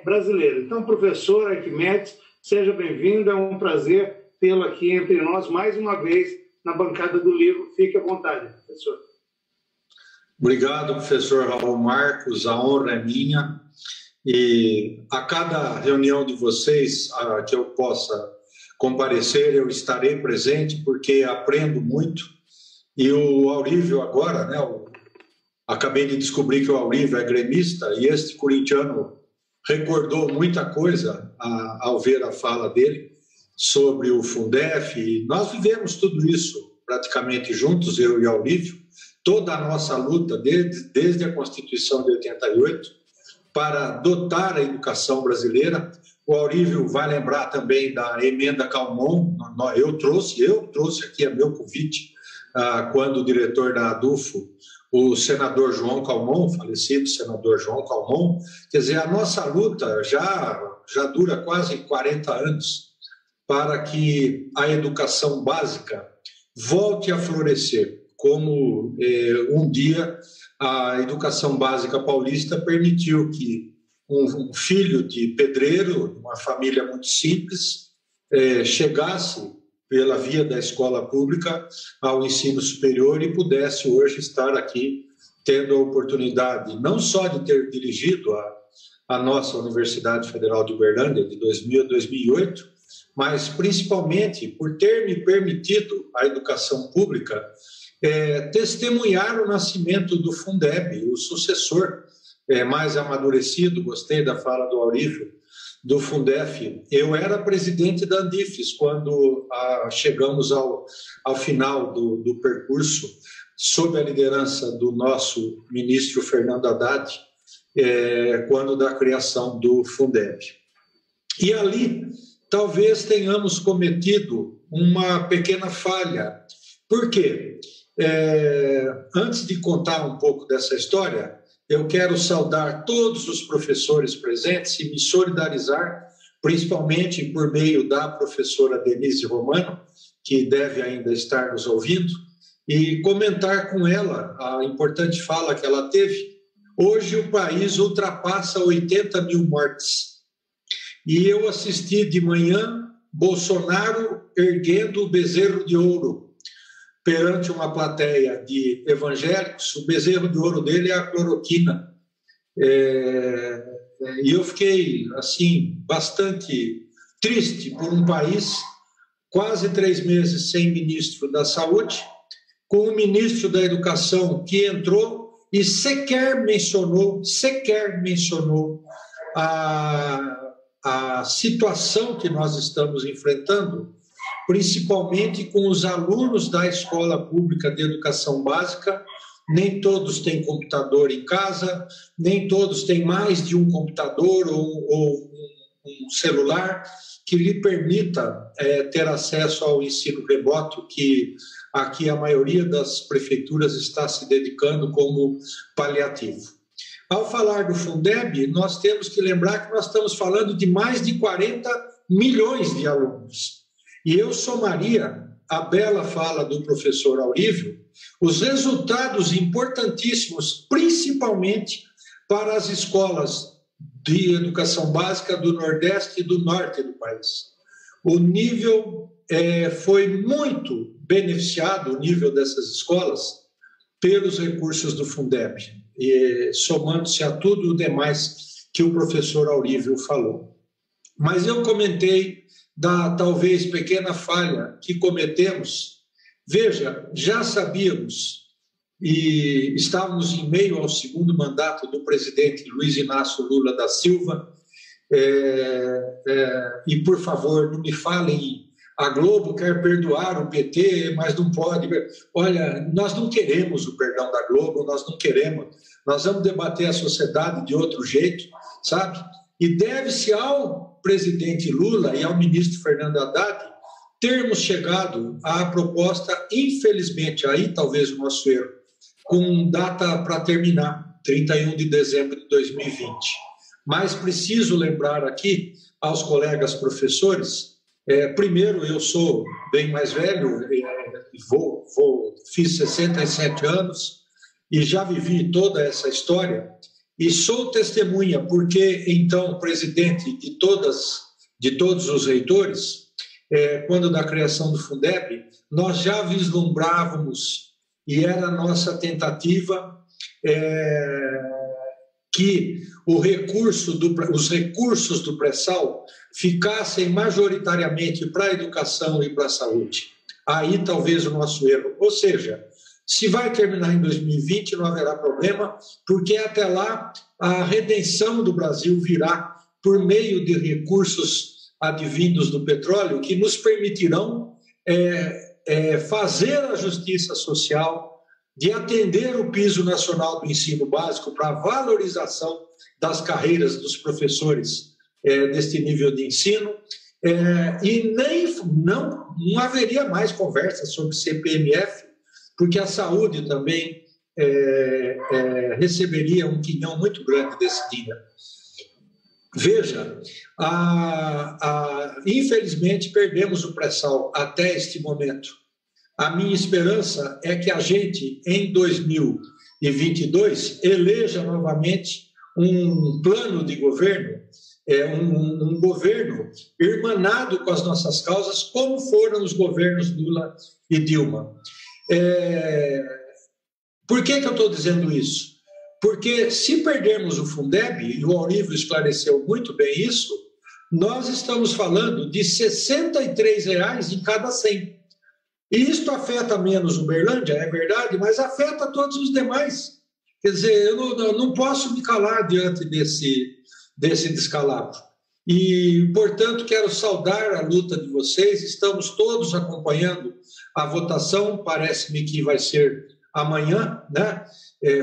brasileiro. Então, professor Arquimedes, seja bem-vindo. É um prazer tê-lo aqui entre nós mais uma vez na bancada do livro. Fique à vontade, professor. Obrigado, professor Raul Marcos. A honra é minha. E a cada reunião de vocês que eu possa comparecer, eu estarei presente, porque aprendo muito. E o Aurívio agora, né? Acabei de descobrir que o Aurívio é gremista e este corintiano recordou muita coisa ao ver a fala dele sobre o Fundef. E nós vivemos tudo isso praticamente juntos, eu e o Aurívio, toda a nossa luta desde a Constituição de 88 para dotar a educação brasileira. O Aurívio vai lembrar também da emenda Calmon. Eu trouxe aqui a meu convite, quando o diretor da ADUFO, o senador João Calmon, falecido senador João Calmon, quer dizer, a nossa luta já dura quase 40 anos para que a educação básica volte a florescer, como um dia a educação básica paulista permitiu que um filho de pedreiro, uma família muito simples, chegasse pela via da escola pública ao ensino superior e pudesse hoje estar aqui tendo a oportunidade não só de ter dirigido a nossa Universidade Federal de Uberlândia de 2000 a 2008, mas principalmente por ter me permitido a educação pública testemunhar o nascimento do Fundeb, o sucessor mais amadurecido. Gostei da fala do Aurívio, do Fundef. Eu era presidente da Andifes quando chegamos ao final do percurso, sob a liderança do nosso ministro Fernando Haddad, quando da criação do Fundeb. E ali, talvez tenhamos cometido uma pequena falha. Por quê? Antes de contar um pouco dessa história, eu quero saudar todos os professores presentes e me solidarizar, principalmente por meio da professora Denise Romano, que deve ainda estar nos ouvindo, e comentar com ela a importante fala que ela teve. Hoje o país ultrapassa 80 mil mortes. E eu assisti de manhã Bolsonaro erguendo o bezerro de ouro perante uma plateia de evangélicos. O bezerro de ouro dele é a cloroquina. E eu fiquei, assim, bastante triste por um país quase 3 meses sem ministro da Saúde, com o ministro da Educação que entrou e sequer mencionou a situação que nós estamos enfrentando, principalmente com os alunos da escola pública de educação básica. Nem todos têm computador em casa, nem todos têm mais de um computador ou um celular que lhe permita ter acesso ao ensino remoto, que aqui a maioria das prefeituras está se dedicando como paliativo. Ao falar do Fundeb, nós temos que lembrar que nós estamos falando de mais de 40 milhões de alunos. E eu somaria a bela fala do professor Aurívio, os resultados importantíssimos, principalmente para as escolas de educação básica do Nordeste e do Norte do país. O nível foi muito beneficiado, o nível dessas escolas, pelos recursos do Fundeb, somando-se a tudo o demais que o professor Aurívio falou. Mas eu comentei da talvez pequena falha que cometemos. Veja, já sabíamos e estávamos em meio ao segundo mandato do presidente Luiz Inácio Lula da Silva, e por favor, não me falem, a Globo quer perdoar o PT, mas não pode. Olha, nós não queremos o perdão da Globo, nós não queremos, nós vamos debater a sociedade de outro jeito, sabe? E deve-se ao presidente Lula e ao ministro Fernando Haddad termos chegado à proposta, infelizmente, aí talvez o nosso erro, com data para terminar, 31 de dezembro de 2020. Mas preciso lembrar aqui aos colegas professores, primeiro, eu sou bem mais velho, fiz 67 anos e já vivi toda essa história, e sou testemunha, porque então presidente de todos os reitores, quando da criação do Fundeb, nós já vislumbrávamos, e era a nossa tentativa, que os recursos do pré-sal ficassem majoritariamente para a educação e para a saúde. Aí talvez o nosso erro. Ou seja, se vai terminar em 2020, não haverá problema, porque até lá a redenção do Brasil virá por meio de recursos advindos do petróleo que nos permitirão fazer a justiça social, de atender o piso nacional do ensino básico para a valorização das carreiras dos professores deste nível de ensino, e não haveria mais conversa sobre CPMF, porque a saúde também receberia um quinhão muito grande desse dinheiro. Veja, infelizmente perdemos o pré-sal até este momento. A minha esperança é que a gente, em 2022, eleja novamente um plano de governo, um governo irmanado com as nossas causas, como foram os governos Lula e Dilma. Por que eu estou dizendo isso? Porque se perdermos o Fundeb, e o Aurívio esclareceu muito bem isso, nós estamos falando de R$ 63 em cada 100. E isto afeta menos Uberlândia, é verdade, mas afeta todos os demais. Quer dizer, eu não posso me calar diante desse descalabro. E, portanto, quero saudar a luta de vocês. Estamos todos acompanhando a votação, parece-me que vai ser amanhã, né?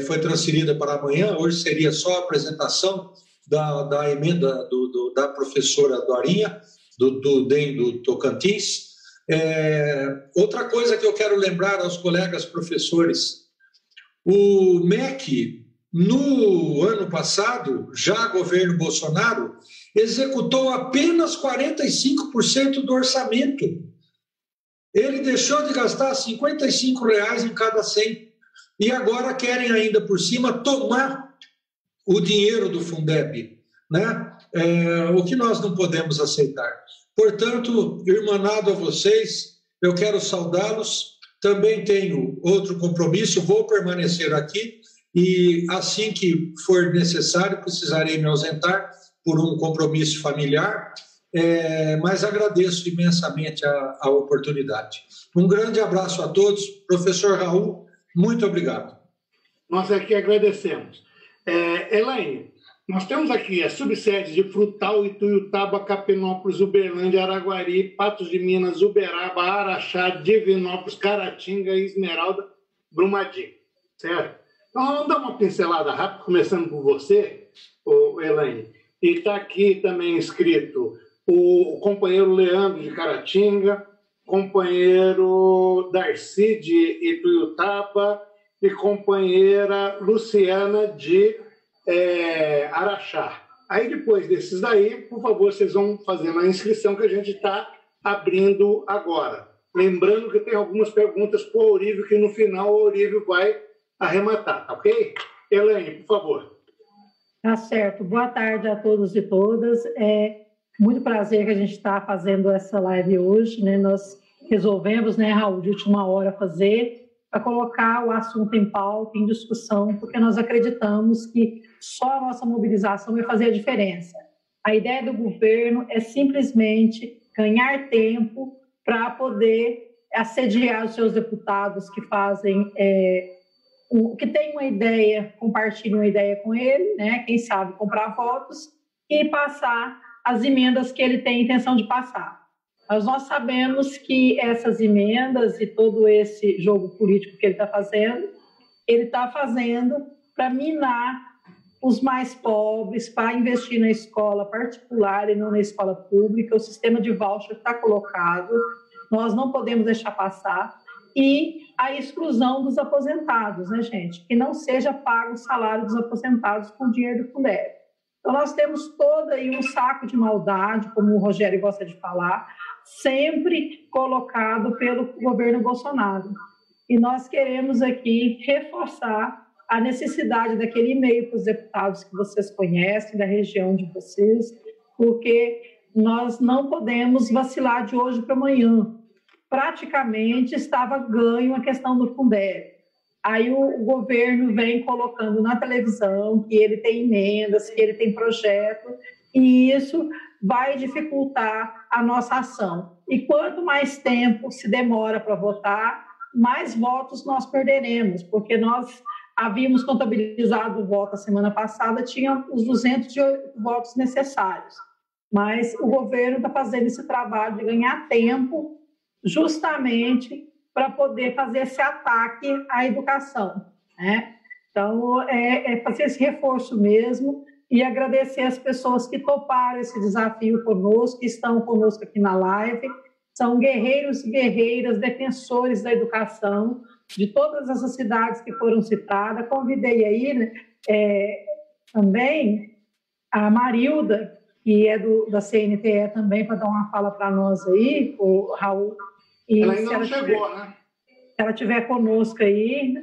Foi transferida para amanhã, hoje seria só a apresentação da emenda da professora Dorinha, do DEM do Tocantins. Outra coisa que eu quero lembrar aos colegas professores, o MEC, no ano passado, já governo Bolsonaro, executou apenas 45% do orçamento. Ele deixou de gastar R$ 55 em cada 100. E agora querem ainda por cima tomar o dinheiro do Fundeb, né? O que nós não podemos aceitar. Portanto, irmanado a vocês, eu quero saudá-los. Também tenho outro compromisso, vou permanecer aqui e assim que for necessário precisarei me ausentar por um compromisso familiar, mas agradeço imensamente a oportunidade. Um grande abraço a todos. Professor Raul, muito obrigado. Nós aqui agradecemos. Elaine, Nós temos aqui a subsede de Frutal, Ituiutaba, Capinópolis, Uberlândia, Araguari, Patos de Minas, Uberaba, Araxá, Divinópolis, Caratinga, Esmeralda, Brumadinho, certo? Então, vamos dar uma pincelada rápida, começando por você, Elaine. E está aqui também escrito o companheiro Leandro de Caratinga, companheiro Darcy de Ituiutaba e companheira Luciana de Araxá. Aí, depois desses daí, por favor, vocês vão fazendo a inscrição que a gente está abrindo agora. Lembrando que tem algumas perguntas para o Aurívio, que no final o Aurívio vai arrematar, tá ok? Elaine, por favor. Tá certo. Boa tarde a todos e todas. É muito prazer que a gente está fazendo essa live hoje, né? Nós resolvemos, né, Raul, de última hora fazer, para colocar o assunto em pauta, em discussão, porque nós acreditamos que só a nossa mobilização vai fazer a diferença. A ideia do governo é simplesmente ganhar tempo para poder assediar os seus deputados que fazem, que têm uma ideia, compartilham uma ideia com ele, né? Quem sabe comprar votos e passar as emendas que ele tem intenção de passar. Mas nós sabemos que essas emendas e todo esse jogo político que ele está fazendo para minar os mais pobres, para investir na escola particular e não na escola pública. O sistema de voucher está colocado, nós não podemos deixar passar. E a exclusão dos aposentados, né, gente? Que não seja pago o salário dos aposentados com dinheiro do Fundeb. Então, nós temos todo aí um saco de maldade, como o Rogério gosta de falar, sempre colocado pelo governo Bolsonaro. E nós queremos aqui reforçar a necessidade daquele e-mail para os deputados que vocês conhecem, da região de vocês, porque nós não podemos vacilar de hoje para amanhã. Praticamente estava ganho a questão do Fundeb. Aí o governo vem colocando na televisão que ele tem emendas, que ele tem projeto, e isso vai dificultar a nossa ação. E quanto mais tempo se demora para votar, mais votos nós perderemos, porque nós havíamos contabilizado o voto a semana passada, tinha os 208 votos necessários. Mas o governo está fazendo esse trabalho de ganhar tempo justamente para poder fazer esse ataque à educação, né? Então, fazer esse reforço mesmo e agradecer as pessoas que toparam esse desafio conosco, que estão conosco aqui na live. São guerreiros e guerreiras, defensores da educação, de todas essas cidades que foram citadas. Convidei aí, né, também a Marilda, que é da CNTE também, para dar uma fala para nós aí, o Raul. E ela ainda não chegou, né? Se ela estiver conosco aí,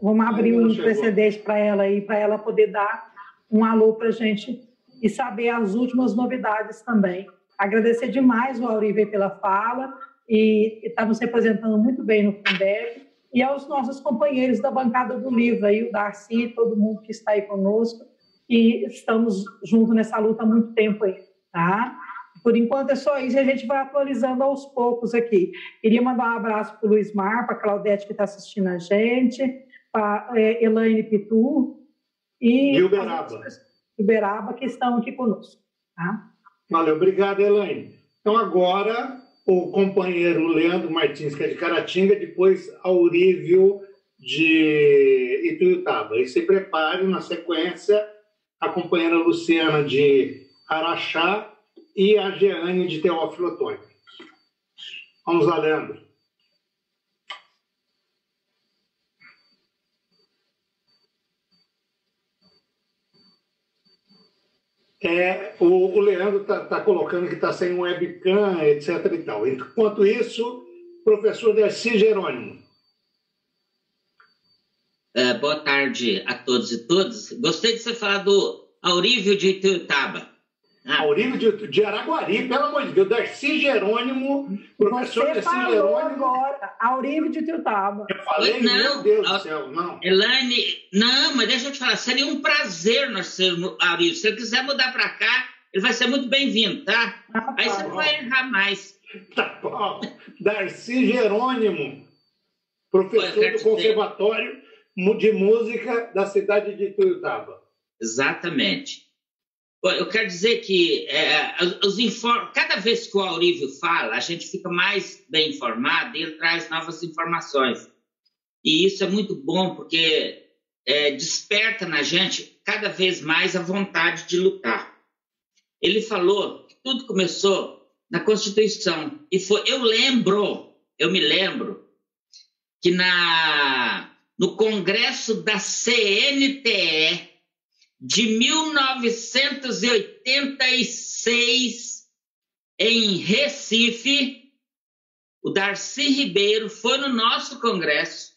vamos abrir um precedente para ela aí, para ela poder dar um alô para a gente e saber as últimas novidades também. Agradecer demais o Aurívio pela fala e está nos representando muito bem no Fundeb, e aos nossos companheiros da bancada do livro, aí, o Darcy, todo mundo que está aí conosco, e estamos juntos nessa luta há muito tempo aí, tá? Por enquanto é só isso, a gente vai atualizando aos poucos aqui. Queria mandar um abraço para o Luiz Mar, para a Claudete, que está assistindo a gente, para a Elaine Pitu e Uberaba, que estão aqui conosco. Tá? Valeu, obrigado, Elaine. Então, agora, o companheiro Leandro Martins, que é de Caratinga, depois Aurívio de Ituiutaba. E se prepare, na sequência, a companheira Luciana de Araxá e a Jeane de Teófilo Otoni. Vamos lá, Leandro. O Leandro está colocando que está sem webcam, etc. e tal. Enquanto isso, professor Darcy Jerônimo. Boa tarde a todos e todas. Gostei de você falar do Aurívio de Ituiutaba. Aurívio de Araguari, pelo amor de Deus. Darcy Jerônimo, professor Darcy Jerônimo. Agora, Aurívio de Ituiutaba. Eu falei, não, meu Deus do céu, não. Elaine, não, mas deixa eu te falar, seria um prazer nós termos Aurívio. Se ele quiser mudar para cá, ele vai ser muito bem-vindo, tá? Aí você não vai errar mais. Tá bom. Darcy Jerônimo, professor do Conservatório de Música da cidade de Ituiutaba. Exatamente. Eu quero dizer que cada vez que o Aurívio fala, a gente fica mais bem informado e ele traz novas informações. E isso é muito bom, porque desperta na gente cada vez mais a vontade de lutar. Ele falou que tudo começou na Constituição. E eu me lembro, que no Congresso da CNTE, de 1986, em Recife, o Darcy Ribeiro foi no nosso Congresso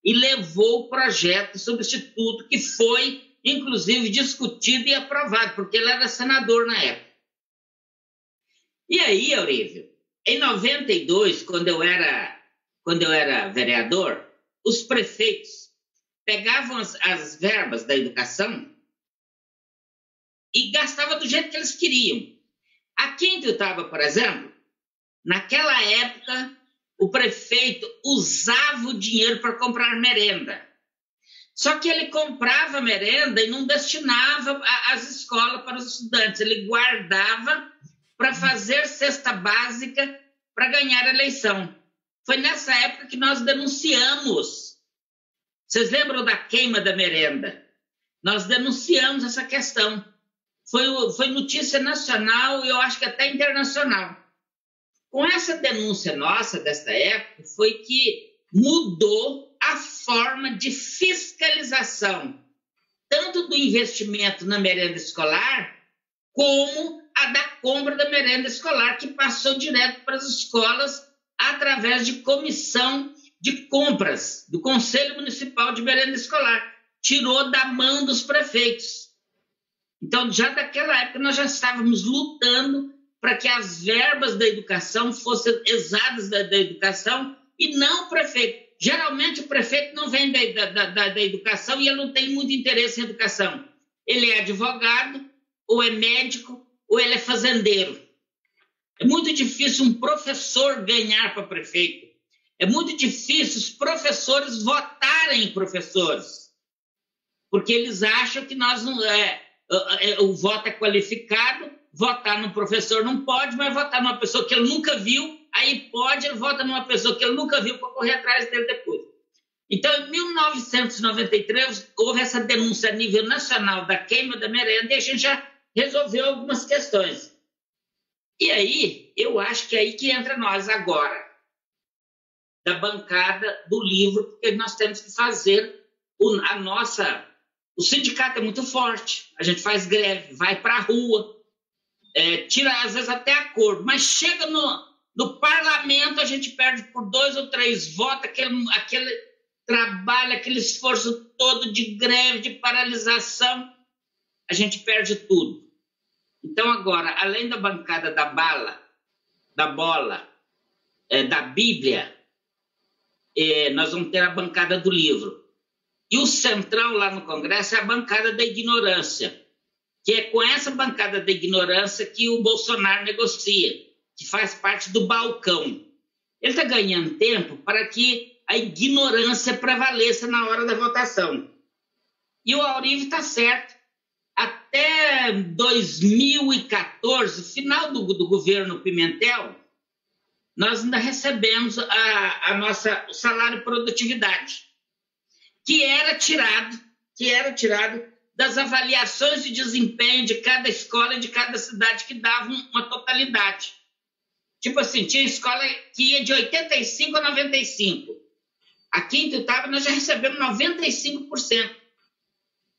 e levou o projeto substituto, que foi, inclusive, discutido e aprovado, porque ele era senador na época. E aí, Aurívio, em 92, quando eu era vereador, os prefeitos pegavam as verbas da educação e gastavam do jeito que eles queriam. Aqui em Ituiutaba, por exemplo, naquela época, o prefeito usava o dinheiro para comprar merenda. Só que ele comprava merenda e não destinava às escolas para os estudantes. Ele guardava para fazer cesta básica para ganhar a eleição. Foi nessa época que nós denunciamos. Vocês lembram da queima da merenda? Nós denunciamos essa questão. Foi notícia nacional e eu acho que até internacional. Com essa denúncia nossa desta época, foi que mudou a forma de fiscalização, tanto do investimento na merenda escolar, como a da compra da merenda escolar, que passou direto para as escolas através de comissão de compras do Conselho Municipal de Merenda Escolar. Tirou da mão dos prefeitos. Então, já daquela época, nós já estávamos lutando para que as verbas da educação fossem exatas da educação e não o prefeito. Geralmente, o prefeito não vem da educação e ele não tem muito interesse em educação. Ele é advogado, ou é médico, ou ele é fazendeiro. É muito difícil um professor ganhar para prefeito. É muito difícil os professores votarem em professores, porque eles acham que o voto é qualificado, votar no professor não pode, mas votar numa pessoa que ele nunca viu, aí pode, ele vota numa pessoa que ele nunca viu para correr atrás dele depois. Então, em 1993, houve essa denúncia a nível nacional da queima da merenda e a gente já resolveu algumas questões. E aí, eu acho que é aí que entra nós agora, da bancada do livro, porque nós temos que fazer o sindicato é muito forte, a gente faz greve, vai para a rua, tira às vezes até acordo, mas chega no parlamento, a gente perde por 2 ou 3 votos, aquele trabalho, aquele esforço todo de greve, de paralisação, a gente perde tudo. Então agora, além da bancada da bola, da Bíblia, nós vamos ter a bancada do livro. E o central lá no Congresso é a bancada da ignorância, que é com essa bancada da ignorância que o Bolsonaro negocia, que faz parte do balcão. Ele está ganhando tempo para que a ignorância prevaleça na hora da votação. E o Aurívio está certo. Até 2014, final do governo Pimentel, nós ainda recebemos o salário produtividade, que era tirado das avaliações de desempenho de cada escola e de cada cidade, que davam uma totalidade. Tipo assim, tinha escola que ia de 85 a 95. Aqui em Ituiutaba nós já recebemos 95%.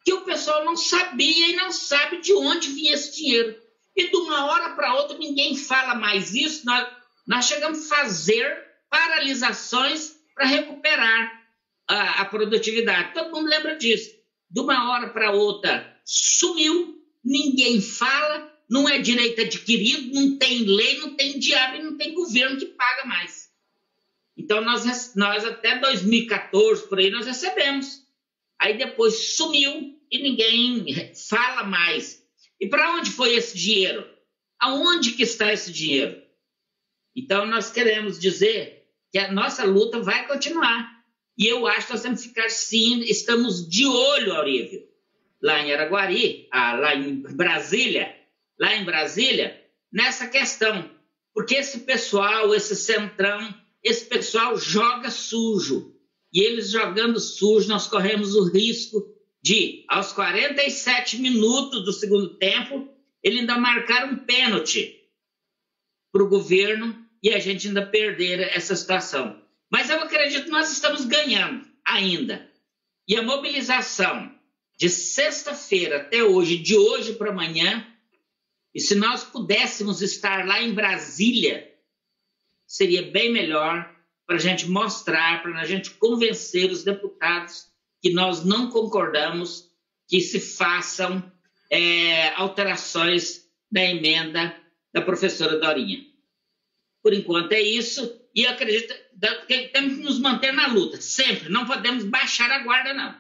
Que o pessoal não sabia e não sabe de onde vinha esse dinheiro. E de uma hora para outra ninguém fala mais isso. Nós chegamos a fazer paralisações para recuperar a produtividade. Todo mundo lembra disso. De uma hora para outra sumiu, ninguém fala, não é direito adquirido, não tem lei, não tem diabo e não tem governo que paga mais. Então nós até 2014, por aí, nós recebemos. Aí depois sumiu e ninguém fala mais. E para onde foi esse dinheiro? Aonde que está esse dinheiro? Então nós queremos dizer que a nossa luta vai continuar. E eu acho que nós temos que ficar, sim, estamos de olho, Aurívio, lá em Araguari, lá em Brasília, nessa questão. Porque esse pessoal, esse centrão, esse pessoal joga sujo. E eles jogando sujo, nós corremos o risco de, aos 47 minutos do segundo tempo, ele ainda marcar um pênalti para o governo e a gente ainda perder essa situação. Mas eu acredito que nós estamos ganhando ainda. E a mobilização de sexta-feira até hoje, de hoje para amanhã, e se nós pudéssemos estar lá em Brasília, seria bem melhor para a gente mostrar, para a gente convencer os deputados que nós não concordamos que se façam alterações da emenda da professora Dorinha. Por enquanto é isso, e eu acredito que temos que nos manter na luta, sempre, não podemos baixar a guarda, não.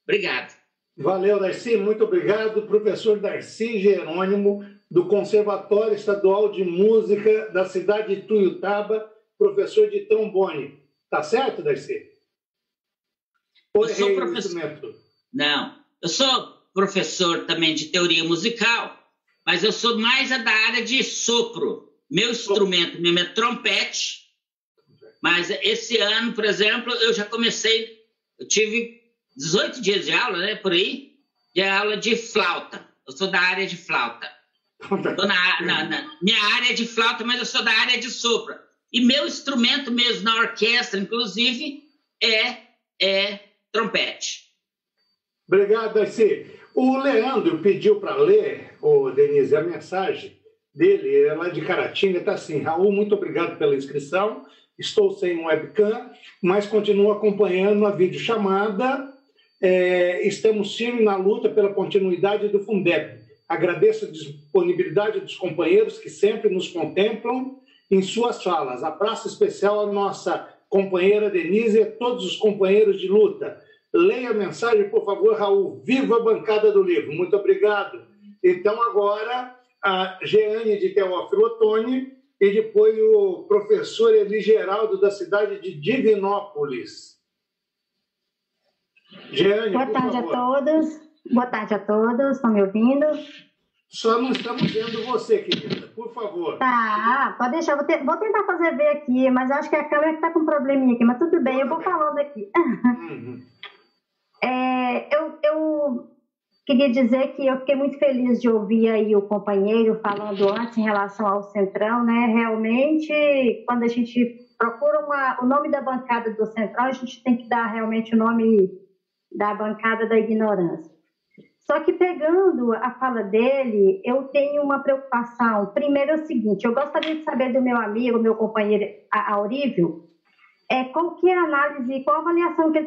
Obrigado. Valeu, Darcy, muito obrigado. Professor Darcy Jerônimo, do Conservatório Estadual de Música da cidade de Tuiutaba, professor de trombone. Tá certo, Darcy? Eu sou professor. Não, eu sou professor também de teoria musical, mas eu sou mais da área de sopro. Meu instrumento mesmo é trompete, mas esse ano, por exemplo, eu já comecei, eu tive 18 dias de aula, né, por aí, de aula de flauta. Eu sou da área de flauta. Estou na minha área de flauta, mas eu sou da área de sopro. E meu instrumento mesmo na orquestra, inclusive, é trompete. Obrigado, Darcy. O Leandro pediu para ler, Denise, a mensagem dele, é lá de Caratinga, está assim: Raul, muito obrigado pela inscrição, estou sem webcam, mas continuo acompanhando a videochamada, estamos firmes na luta pela continuidade do Fundeb. Agradeço a disponibilidade dos companheiros que sempre nos contemplam em suas falas. Abraço especial à nossa companheira Denise e a todos os companheiros de luta. Leia a mensagem, por favor, Raul. Viva a bancada do livro. Muito obrigado. Então, agora, a Jeane de Teófilo Otoni e depois o professor Eli Geraldo, da cidade de Divinópolis. Jeane, boa tarde a todos. Boa tarde a todos. Estão me ouvindo? Só não estamos vendo você, querida. Por favor. Tá, pode deixar. Vou tentar fazer ver aqui, mas acho que a câmera está com um probleminha aqui. Mas tudo bem, eu vou falando aqui. Eu queria dizer que eu fiquei muito feliz de ouvir aí o companheiro falando antes em relação ao Centrão, né? Realmente, quando a gente procura o nome da bancada do Centrão, a gente tem que dar realmente o nome da bancada da ignorância. Só que pegando a fala dele, eu tenho uma preocupação. Primeiro é o seguinte, eu gostaria de saber do meu amigo, meu companheiro Aurívio, qual que é a análise, qual a avaliação que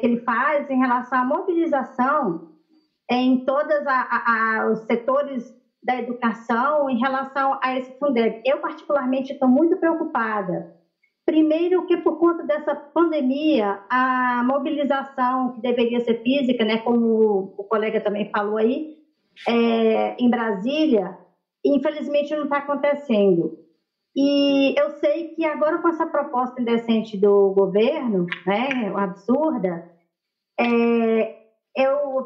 ele faz em relação à mobilização em todos os setores da educação em relação a esse Fundeb. Eu, particularmente, estou muito preocupada. Primeiro que, por conta dessa pandemia, a mobilização que deveria ser física, né, como o colega também falou aí, em Brasília, infelizmente não está acontecendo. E eu sei que agora com essa proposta indecente do governo, né, absurda,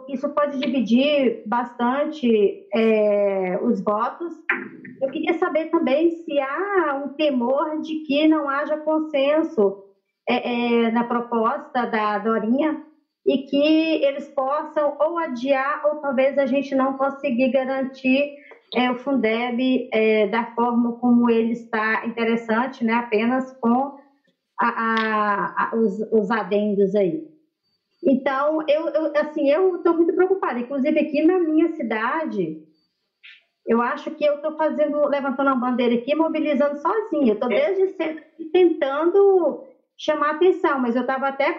isso pode dividir bastante os votos. Eu queria saber também se há um temor de que não haja consenso na proposta da Dorinha e que eles possam ou adiar ou talvez a gente não conseguir garantir o Fundeb da forma como ele está interessante, né, apenas com os adendos aí. Então, eu estou muito preocupada. Inclusive, aqui na minha cidade, eu acho que eu estou levantando a bandeira aqui, mobilizando sozinha. Eu estou desde cedo tentando chamar atenção, mas eu estava até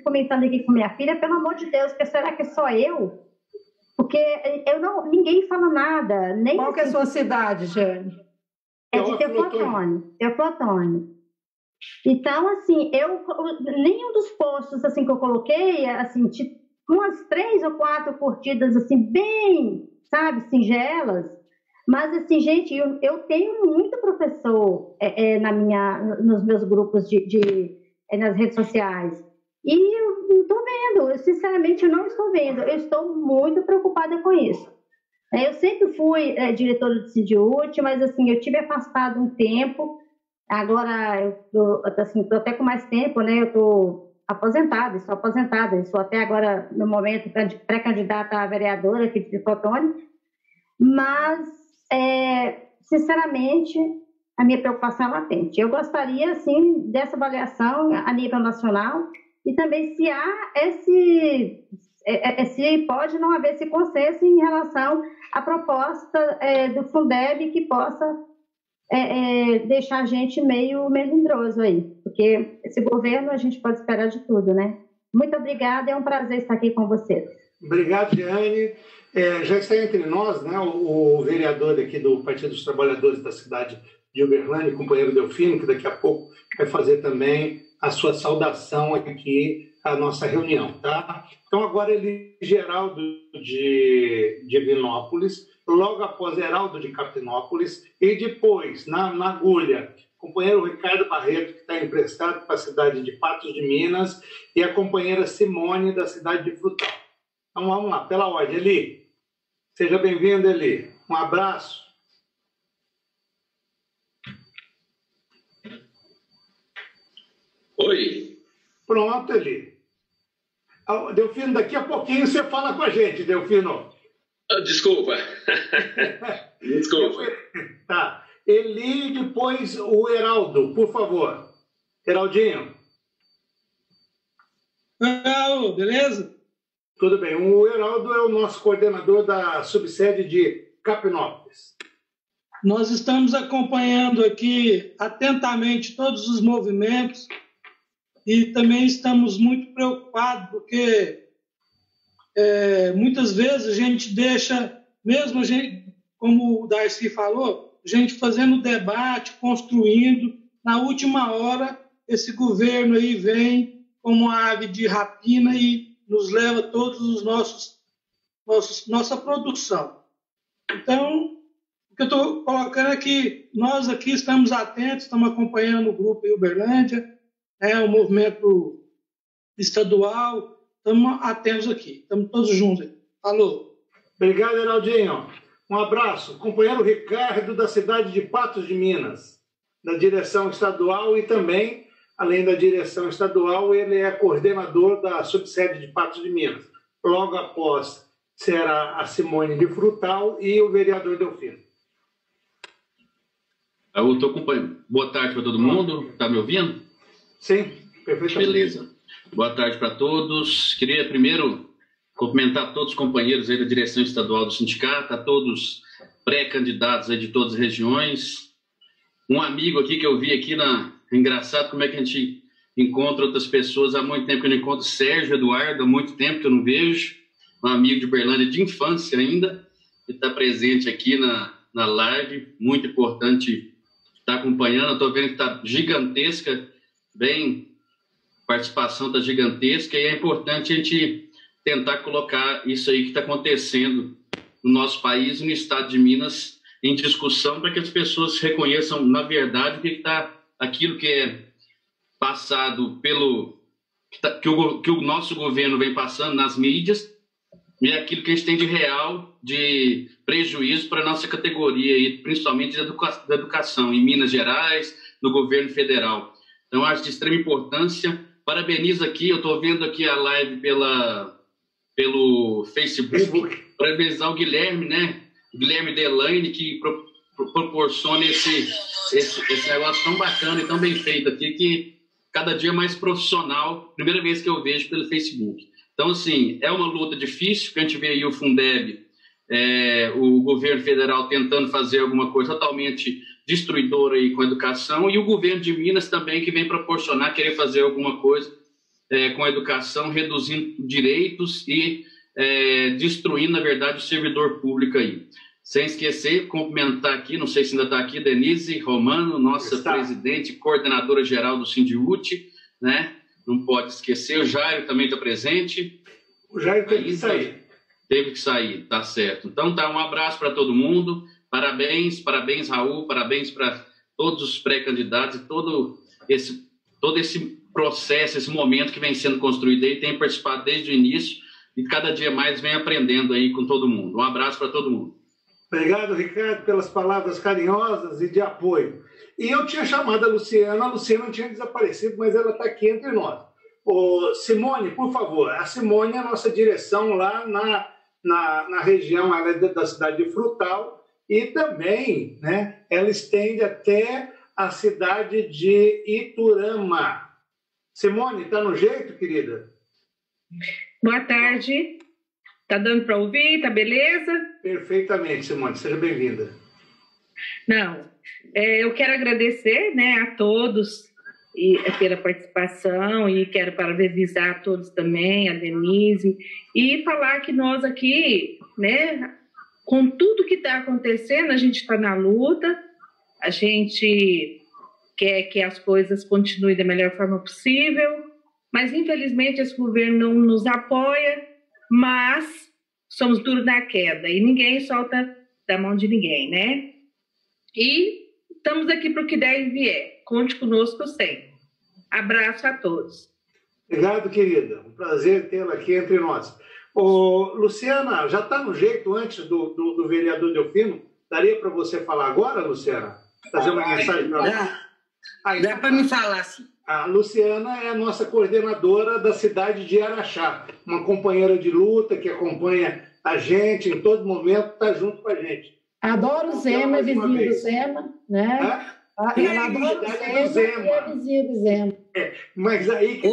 comentando aqui com minha filha, pelo amor de Deus, será que é só eu? Porque ninguém fala nada. Nem qual que é a sua cidade, Jane? É de Teoflotone. Então, assim, nenhum dos posts assim, que eu coloquei, assim, umas 3 ou 4 curtidas, assim, bem, sabe, singelas. Mas, assim, gente, eu tenho muito professor nos meus grupos nas redes sociais. E eu não estou vendo, eu sinceramente não estou vendo, eu estou muito preocupada com isso. Eu sempre fui diretora do Sindiúti, mas assim, eu tive afastado um tempo, agora eu estou assim, até com mais tempo, né? Eu estou aposentada, sou até agora, no momento, pré-candidata a vereadora aqui de Cotone, mas, sinceramente, a minha preocupação é latente. Eu gostaria, assim, dessa avaliação a nível nacional e também se há se pode não haver esse consenso em relação à proposta do Fundeb que possa deixar a gente meio melindroso aí, porque esse governo a gente pode esperar de tudo, né? Muito obrigada, é um prazer estar aqui com vocês. Obrigado, Diane. Já está entre nós, né, o vereador aqui do Partido dos Trabalhadores da cidade de Uberlândia, o companheiro Delfino, que daqui a pouco vai fazer também a sua saudação aqui à nossa reunião, tá? Então, agora ele, Geraldo de Divinópolis, logo após Heraldo de Capinópolis, e depois, na agulha, o companheiro Ricardo Barreto, que está emprestado para a cidade de Patos de Minas, e a companheira Simone, da cidade de Frutal. Então, vamos lá, pela ordem. Eli, seja bem-vindo, Eli. Um abraço. Oi. Pronto, Eli. Delfino, daqui a pouquinho você fala com a gente, Delfino. Desculpa. Desculpa. Tá. Eli, depois o Heraldo, por favor. Heraldinho. Beleza? Tudo bem. O Heraldo é o nosso coordenador da subsede de Capinópolis. Nós estamos acompanhando aqui atentamente todos os movimentos e também estamos muito preocupados porque muitas vezes a gente deixa, mesmo a gente, como o Darcy falou, a gente fazendo debate, construindo, na última hora esse governo aí vem como uma ave de rapina e nos leva todos os nossa produção. Então, o que eu estou colocando é que nós aqui estamos atentos, estamos acompanhando o grupo em Uberlândia, o movimento estadual, estamos atentos aqui, estamos todos juntos. Falou. Obrigado, Heraldinho. Um abraço. Companheiro Ricardo, da cidade de Patos de Minas, da direção estadual e também, além da direção estadual, ele é coordenador da subsede de Patos de Minas. Logo após será a Simone de Frutal e o vereador Delfino. Eu estou acompanhando. Boa tarde para todo mundo. Está me ouvindo? Sim, perfeitamente. Beleza. Boa tarde para todos. Queria primeiro cumprimentar todos os companheiros aí da direção estadual do sindicato, a todos pré-candidatos aí de todas as regiões. Um amigo aqui que eu vi aqui engraçado como é que a gente encontra outras pessoas. Há muito tempo que eu não encontro Sérgio Eduardo, há muito tempo que eu não vejo. Um amigo de Uberlândia de infância ainda, que está presente aqui na live. Muito importante estar acompanhando. Estou vendo que está gigantesca, a participação está gigantesca, e é importante a gente tentar colocar isso aí que está acontecendo no nosso país, no estado de Minas, em discussão, para que as pessoas reconheçam, na verdade, o que está aquilo que é passado que o nosso governo vem passando nas mídias, e aquilo que a gente tem de real, de prejuízo para a nossa categoria, e principalmente da educação, em Minas Gerais, no governo federal. Então, acho de extrema importância. Parabenizo aqui, eu estou vendo aqui a live pelo Facebook. Parabenizar o Guilherme, né? Guilherme Delaine, que proporciona esse negócio tão bacana e tão bem feito aqui, que cada dia mais profissional, primeira vez que eu vejo pelo Facebook. Então, assim, é uma luta difícil, que a gente vê aí o Fundeb, o governo federal tentando fazer alguma coisa totalmente destruidora aí com a educação, e o governo de Minas também, que vem proporcionar, querer fazer alguma coisa com a educação, reduzindo direitos e destruindo, na verdade, o servidor público aí. Sem esquecer, cumprimentar aqui, não sei se ainda está aqui, Denise Romano, nossa presidente, coordenadora geral do Sindiúti, né? Não pode esquecer, o Jairo também está presente. O Jairo teve que sair. Teve que sair, tá certo. Então, um abraço para todo mundo. Parabéns, Raul, parabéns para todos os pré-candidatos e toda todo esse processo, esse momento que vem sendo construído aí, tenho participado desde o início e cada dia mais venho aprendendo aí com todo mundo. Um abraço para todo mundo. Obrigado, Ricardo, pelas palavras carinhosas e de apoio. E eu tinha chamado a Luciana tinha desaparecido, mas ela está aqui entre nós. Ô, Simone, por favor, a Simone é a nossa direção lá na região, ela é da cidade de Frutal, e também, né, ela estende até a cidade de Iturama. Simone, está no jeito, querida? Boa tarde. Tá dando para ouvir? Tá beleza? Perfeitamente, Simone. Seja bem-vinda. Não, eu quero agradecer, né, a todos pela participação e quero parabenizar a todos também, a Denise, e falar que nós aqui, né, com tudo que está acontecendo, a gente está na luta, a gente quer que as coisas continuem da melhor forma possível, mas infelizmente esse governo não nos apoia, mas somos duros na queda e ninguém solta da mão de ninguém, né? E estamos aqui para o que der e vier. Conte conosco sempre. Abraço a todos. Obrigado, querida. Um prazer tê-la aqui entre nós. Ô, Luciana, já está no jeito antes do vereador Delfino? Daria para você falar agora, Luciana? Fazer uma mensagem para ela? Dá para me falar, sim. A Luciana é a nossa coordenadora da cidade de Araxá, uma companheira de luta que acompanha a gente em todo momento, está junto com a gente. Adoro o Zema, é vizinho do Zema, né? Ela adora o Zema e é vizinho do Zema. Mas aí que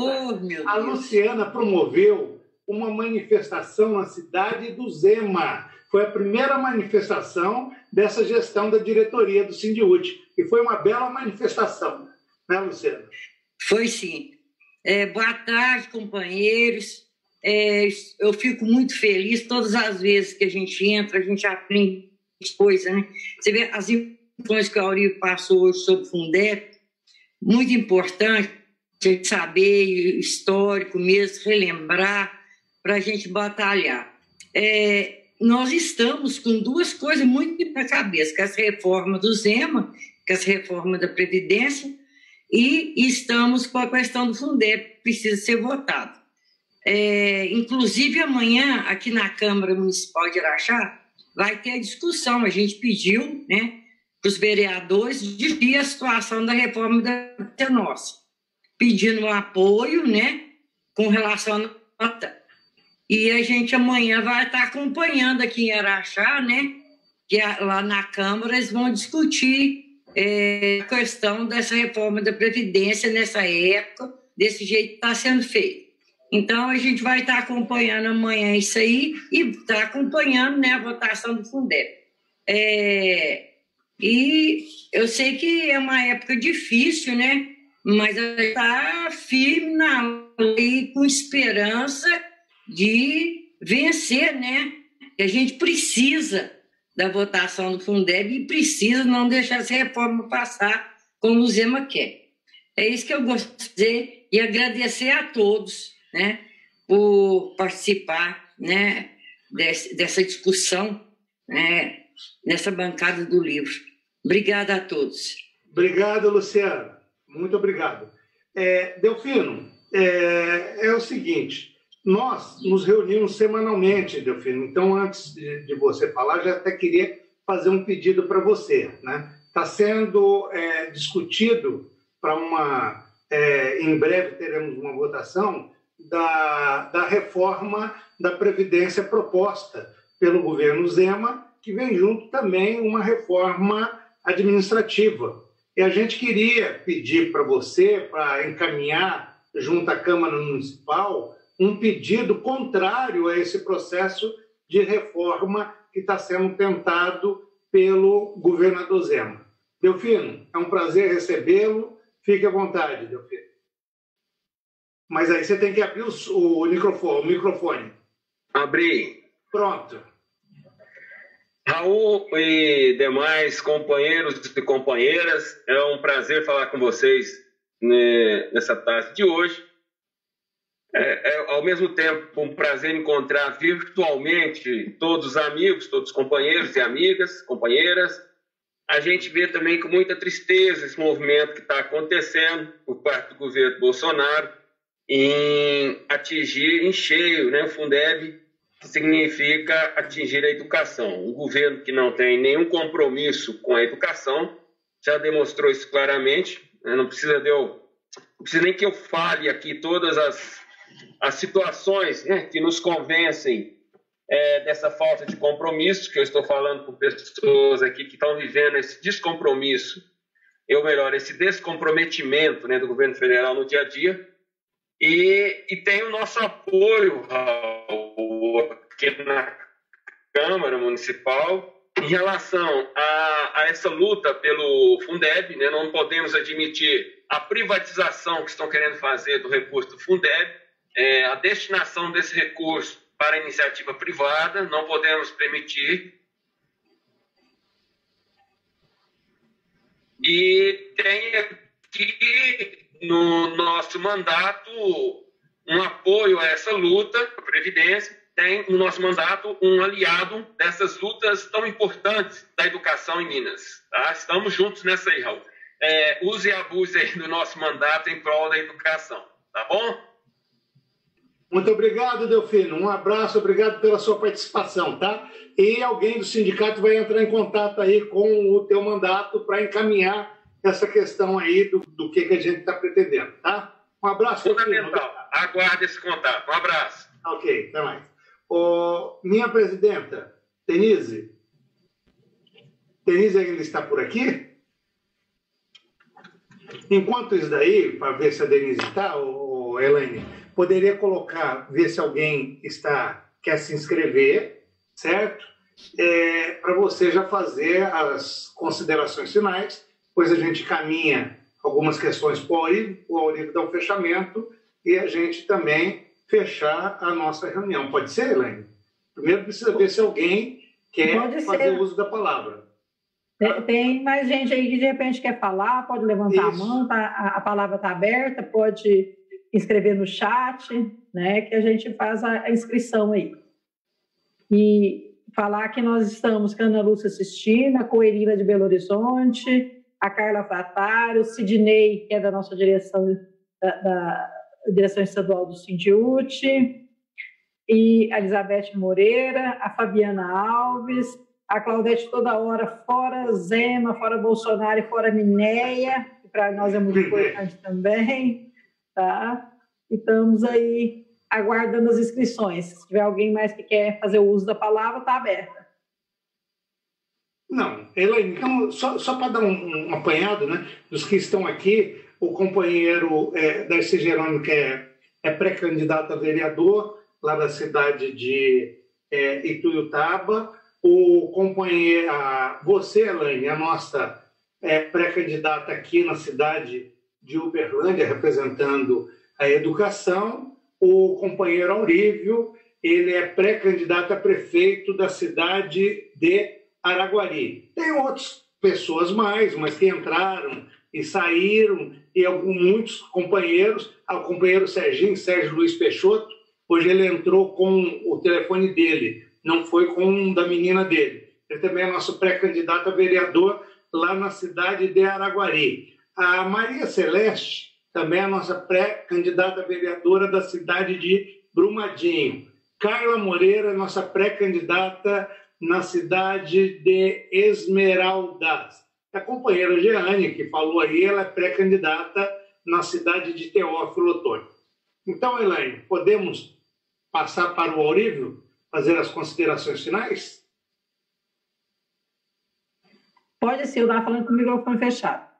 a Luciana promoveu uma manifestação na cidade do Zema. Foi a primeira manifestação dessa gestão da diretoria do Sindiúte. E foi uma bela manifestação, né, Luciana? Foi sim. Boa tarde, companheiros. Eu fico muito feliz todas as vezes que a gente entra, a gente aprende coisas, né? Você vê as informações que a Aurílio passou hoje sobre o Fundeb, muito importante a gente saber, histórico mesmo, relembrar, para a gente batalhar. Nós estamos com duas coisas muito na cabeça, que é essa reforma do Zema, que é essa reforma da Previdência, e estamos com a questão do Fundeb, que precisa ser votado. Inclusive, amanhã, aqui na Câmara Municipal de Araxá, vai ter a discussão. A gente pediu, né, para os vereadores discutir a situação da reforma da nossa, pedindo apoio, né, com relação à nota. E a gente amanhã vai estar acompanhando aqui em Araxá, né, que lá na Câmara eles vão discutir a questão dessa reforma da Previdência nessa época, desse jeito que está sendo feito. Então, a gente vai estar acompanhando amanhã isso aí e estar acompanhando, né, a votação do Fundeb. E eu sei que é uma época difícil, né, mas está firme na luta e com esperança de vencer, né? A gente precisa da votação do Fundeb e precisa não deixar essa reforma passar como o Zema quer. É isso que eu gosto de dizer e agradecer a todos, né, por participar, né, dessa discussão, né, nessa bancada do livro. Obrigada a todos. Obrigado, Luciana. Muito obrigado. Delfino, é o seguinte, nós nos reunimos semanalmente, Delfino, então antes de você falar, já até queria fazer um pedido para você, né? Está sendo discutido para em breve teremos uma votação da reforma da Previdência proposta pelo governo Zema, que vem junto também uma reforma administrativa. E a gente queria pedir para você, para encaminhar junto à Câmara Municipal, um pedido contrário a esse processo de reforma que está sendo tentado pelo governador Zema. Delfino, é um prazer recebê-lo. Fique à vontade, Delfino. Mas aí você tem que abrir o microfone. Abri. Pronto. Raul e demais companheiros e companheiras, é um prazer falar com vocês nessa tarde de hoje. Ao mesmo tempo, um prazer encontrar virtualmente todos os amigos, todos os companheiros e amigas, companheiras, a gente vê também com muita tristeza esse movimento que está acontecendo por parte do governo Bolsonaro em atingir em cheio, né, o Fundeb, que significa atingir a educação. Um governo que não tem nenhum compromisso com a educação já demonstrou isso claramente, né? Não precisa nem que eu fale aqui todas as situações, né, que nos convencem dessa falta de compromisso, que eu estou falando com pessoas aqui que estão vivendo esse descompromisso, esse descomprometimento, né, do governo federal no dia a dia, e tem o nosso apoio, Raul, aqui na Câmara Municipal em relação a essa luta pelo Fundeb, né? Não podemos admitir a privatização que estão querendo fazer do recurso do Fundeb, a destinação desse recurso para a iniciativa privada, não podemos permitir. E tem aqui no nosso mandato um apoio a essa luta, a Previdência, tem no nosso mandato um aliado dessas lutas tão importantes da educação em Minas. Tá? Estamos juntos nessa aí, Raul. Use e abuse aí do nosso mandato em prol da educação. Tá bom? Muito obrigado, Delfino. Um abraço, obrigado pela sua participação, tá? E alguém do sindicato vai entrar em contato aí com o teu mandato para encaminhar essa questão aí do que a gente está pretendendo, tá? Um abraço. Fundamental. Aguarde esse contato. Um abraço. Ok, até mais. Minha presidenta, Denise ainda está por aqui? Enquanto isso daí, para ver se a Denise está, Elaine, poderia ver se alguém quer se inscrever, certo? Para você já fazer as considerações finais, depois a gente caminha algumas questões para o Aurivo dar um fechamento e a gente também fechar a nossa reunião. Pode ser, Elaine? Primeiro precisa ver se alguém quer fazer uso da palavra. Tem mais gente aí que de repente quer falar, pode levantar a mão, a palavra está aberta, pode escrever no chat, né, que a gente faz a inscrição aí. E falar que nós estamos com a Ana Lúcia Sistina, com a Erila de Belo Horizonte, a Carla Fratari, o Sidney, que é da nossa direção, da direção estadual do Sindiúti, e a Elizabeth Moreira, a Fabiana Alves, a Claudete toda hora, fora Zema, fora Bolsonaro e fora Mineia, que para nós é muito importante também, tá? E estamos aí aguardando as inscrições. Se tiver alguém mais que quer fazer o uso da palavra, está aberta. Não, Elaine, então, só para dar um apanhado, né, dos que estão aqui, o companheiro Darcy Jerônimo, que é pré-candidato a vereador, lá da cidade de Ituiutaba, o companheiro, você, Elaine, a nossa pré-candidata aqui na cidade de Uberlândia, representando a educação, o companheiro Aurívio, ele é pré-candidato a prefeito da cidade de Araguari. Tem outras pessoas mais, mas que entraram e saíram, e muitos companheiros, o companheiro Sérgio Luiz Peixoto, hoje ele entrou com o telefone dele, não foi com um da menina dele. Ele também é nosso pré-candidato a vereador lá na cidade de Araguari. A Maria Celeste também é a nossa pré-candidata a vereadora da cidade de Brumadinho. Carla Moreira, nossa pré-candidata na cidade de Esmeraldas. A companheira Jeane, que falou aí, ela é pré-candidata na cidade de Teófilo Otoni. Então, Elaine, podemos passar para o Aurívio, fazer as considerações finais? Pode sim, eu estava falando com o microfone fechado.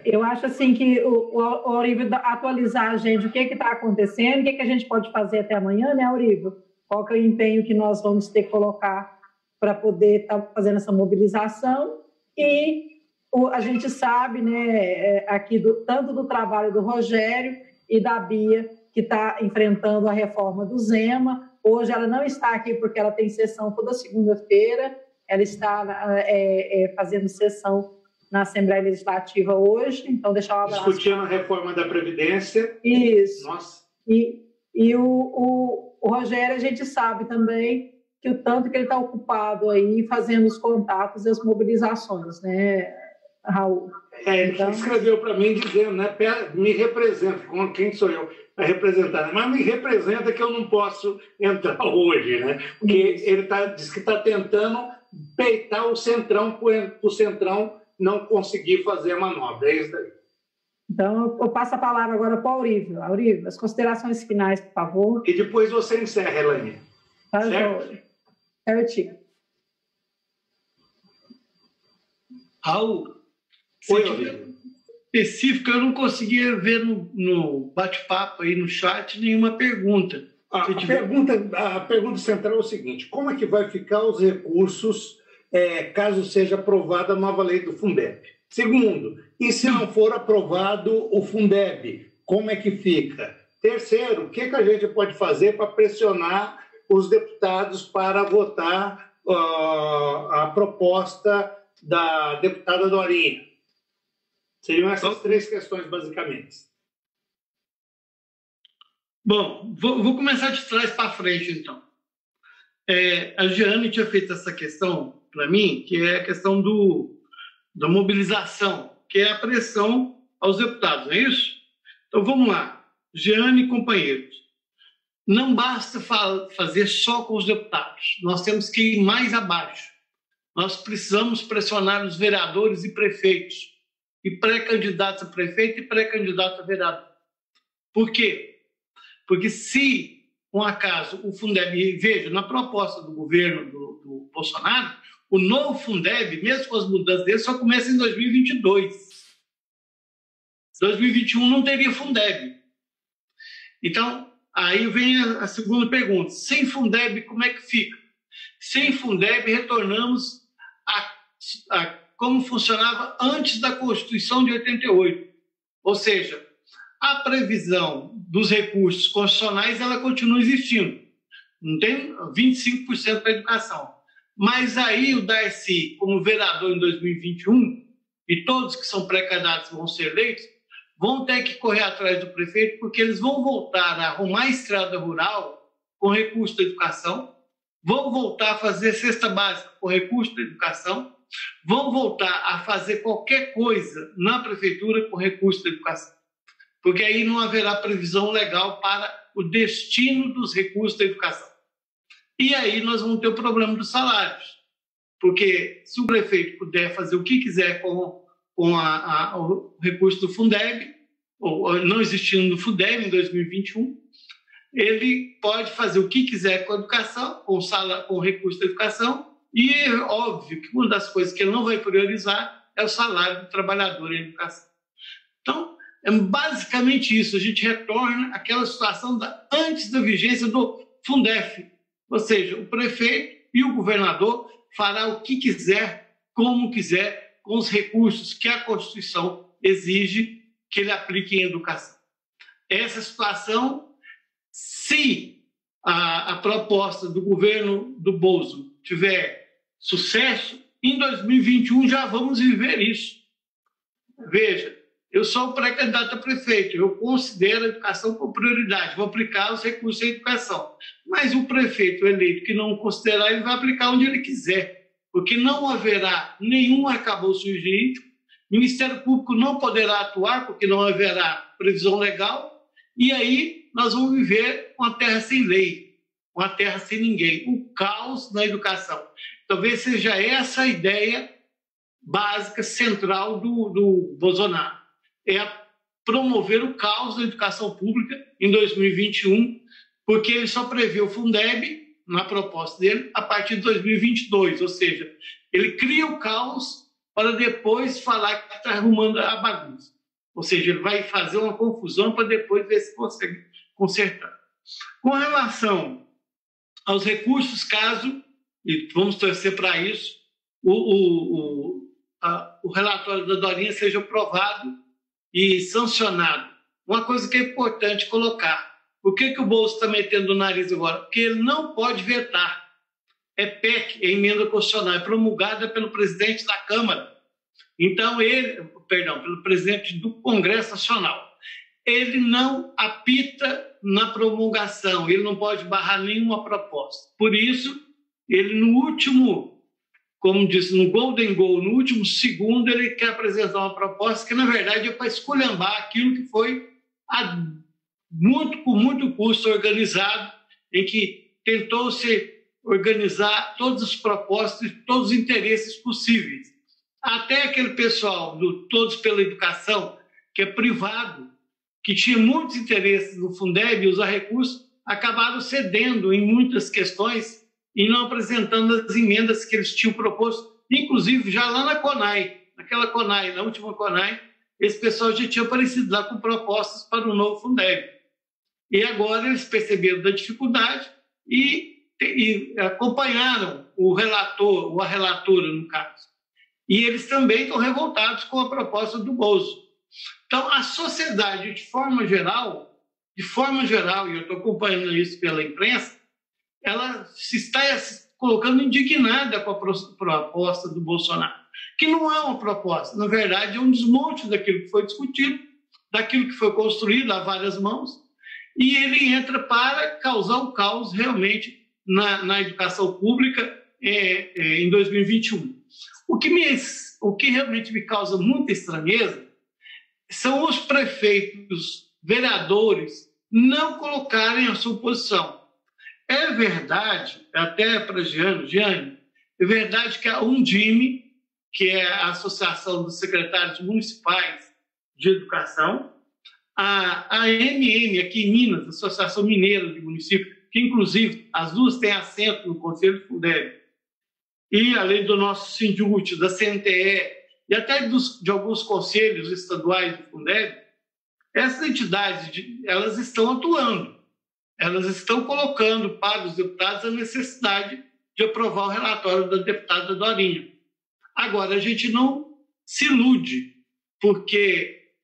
Eu acho assim que o Aurívio atualizar a gente o que está acontecendo, o que a gente pode fazer até amanhã, né, Aurívio? Qual que é o empenho que nós vamos ter que colocar para poder estar fazendo essa mobilização. E a gente sabe, né, aqui tanto do trabalho do Rogério e da Bia, que está enfrentando a reforma do Zema. Hoje ela não está aqui porque ela tem sessão toda segunda-feira, ela está fazendo sessão na Assembleia Legislativa hoje, então deixar um abraço. Discutindo a reforma da Previdência. Isso. Nossa. E o Rogério, a gente sabe também que o tanto que ele está ocupado aí fazendo os contatos e as mobilizações, né, Raul? Ele escreveu para mim dizendo, né, me representa, quem sou eu a representar? Mas me representa que eu não posso entrar hoje, né? Porque ele diz que está tentando peitar o Centrão para o Centrão não conseguir fazer a manobra. É isso daí. Então, eu passo a palavra agora para o Aurívio. Aurívio, as considerações finais, por favor. E depois você encerra, Elaine. Tá, certo? Certinho. Raul, específico, eu não conseguia ver no bate-papo aí no chat nenhuma pergunta. A pergunta central é o seguinte: como é que vai ficar os recursos caso seja aprovada a nova lei do Fundeb? Segundo, e se não for aprovado o Fundeb, como é que fica? Terceiro, o que a gente pode fazer para pressionar os deputados para votar a proposta da deputada Dorinha? Seriam essas três questões, basicamente. Bom, vou começar de trás para frente, então. A Jeane tinha feito essa questão para mim, que é a questão da mobilização, que é a pressão aos deputados, não é isso? Então, vamos lá. Jeane e companheiros, não basta fazer só com os deputados, nós temos que ir mais abaixo. Nós precisamos pressionar os vereadores e prefeitos, e pré-candidatos a prefeito e pré-candidatos a vereador. Por quê? Porque se, por um acaso, o Fundeb... Veja, na proposta do governo do Bolsonaro, o novo Fundeb, mesmo com as mudanças dele, só começa em 2022. 2021 não teria Fundeb. Então, aí vem a segunda pergunta. Sem Fundeb, como é que fica? Sem Fundeb, retornamos a como funcionava antes da Constituição de 88. Ou seja, a previsão dos recursos constitucionais ela continua existindo. Não tem 25% para a educação. Mas aí o Darcy, como vereador em 2021, e todos que são pré-candidatos vão ser eleitos, vão ter que correr atrás do prefeito, porque eles vão voltar a arrumar a estrada rural com recurso da educação, vão voltar a fazer cesta básica com recurso da educação, vão voltar a fazer qualquer coisa na prefeitura com recurso da educação. Porque aí não haverá previsão legal para o destino dos recursos da educação. E aí nós vamos ter o problema dos salários. Porque se o prefeito puder fazer o que quiser com o recurso do Fundeb, ou não existindo no Fundeb em 2021, ele pode fazer o que quiser com a educação, com o recurso da educação, e é óbvio que uma das coisas que ele não vai priorizar é o salário do trabalhador em educação. Então, é basicamente isso. A gente retorna àquela situação antes da vigência do Fundef. Ou seja, o prefeito e o governador fará o que quiser, como quiser, com os recursos que a Constituição exige que ele aplique em educação. Essa situação, se a proposta do governo do Bozo tiver sucesso, em 2021 já vamos viver isso. Veja, eu sou o pré-candidato a prefeito, eu considero a educação como prioridade, vou aplicar os recursos à educação. Mas o prefeito eleito que não considerar, ele vai aplicar onde ele quiser, porque não haverá nenhum arcabouço jurídico, o Ministério Público não poderá atuar, porque não haverá previsão legal, e aí nós vamos viver uma terra sem lei, uma terra sem ninguém, o caos na educação. Talvez seja essa a ideia básica, central do Bolsonaro. É promover o caos na educação pública em 2021, porque ele só prevê o Fundeb, na proposta dele, a partir de 2022. Ou seja, ele cria o caos para depois falar que está arrumando a bagunça. Ou seja, ele vai fazer uma confusão para depois ver se consegue consertar. Com relação aos recursos, caso, e vamos torcer para isso, o relatório da Dorinha seja aprovado e sancionado. Uma coisa que é importante colocar: por que o Bolso está metendo o nariz agora? Porque ele não pode vetar. É PEC, é emenda constitucional, é promulgada pelo presidente da Câmara. Então, pelo presidente do Congresso Nacional. Ele não apita na promulgação, ele não pode barrar nenhuma proposta. Por isso, ele no último, como disse, no Golden Goal, no último segundo, ele quer apresentar uma proposta que, na verdade, é para esculhambar aquilo que foi com muito custo organizado, em que tentou-se organizar todos os propósitos e todos os interesses possíveis. Até aquele pessoal do Todos pela Educação, que é privado, que tinha muitos interesses no Fundeb e usar recursos, acabaram cedendo em muitas questões e não apresentando as emendas que eles tinham proposto, inclusive já lá na CONAI, na última CONAI, esse pessoal já tinha aparecido lá com propostas para o novo Fundeb. E agora eles perceberam da dificuldade e acompanharam o relator, ou a relatora, no caso. E eles também estão revoltados com a proposta do Bozo. Então, a sociedade, de forma geral, e eu estou acompanhando isso pela imprensa, ela se está colocando indignada com a proposta do Bolsonaro, que não é uma proposta, na verdade, é um desmonte daquilo que foi discutido, daquilo que foi construído a várias mãos, e ele entra para causar o caos realmente na educação pública em 2021. O que realmente me causa muita estranheza são os prefeitos, vereadores, não colocarem a sua posição. É verdade, até para Giane, é verdade que a Undime, que é a Associação dos Secretários Municipais de Educação, a AMM, aqui em Minas, Associação Mineira de Municípios, que inclusive as duas têm assento no Conselho do Fundeb, e além do nosso Sindut, da CNTE, e até de alguns conselhos estaduais do Fundeb, essas entidades elas estão atuando, elas estão colocando para os deputados a necessidade de aprovar o relatório da deputada Dorinha. Agora, a gente não se ilude, porque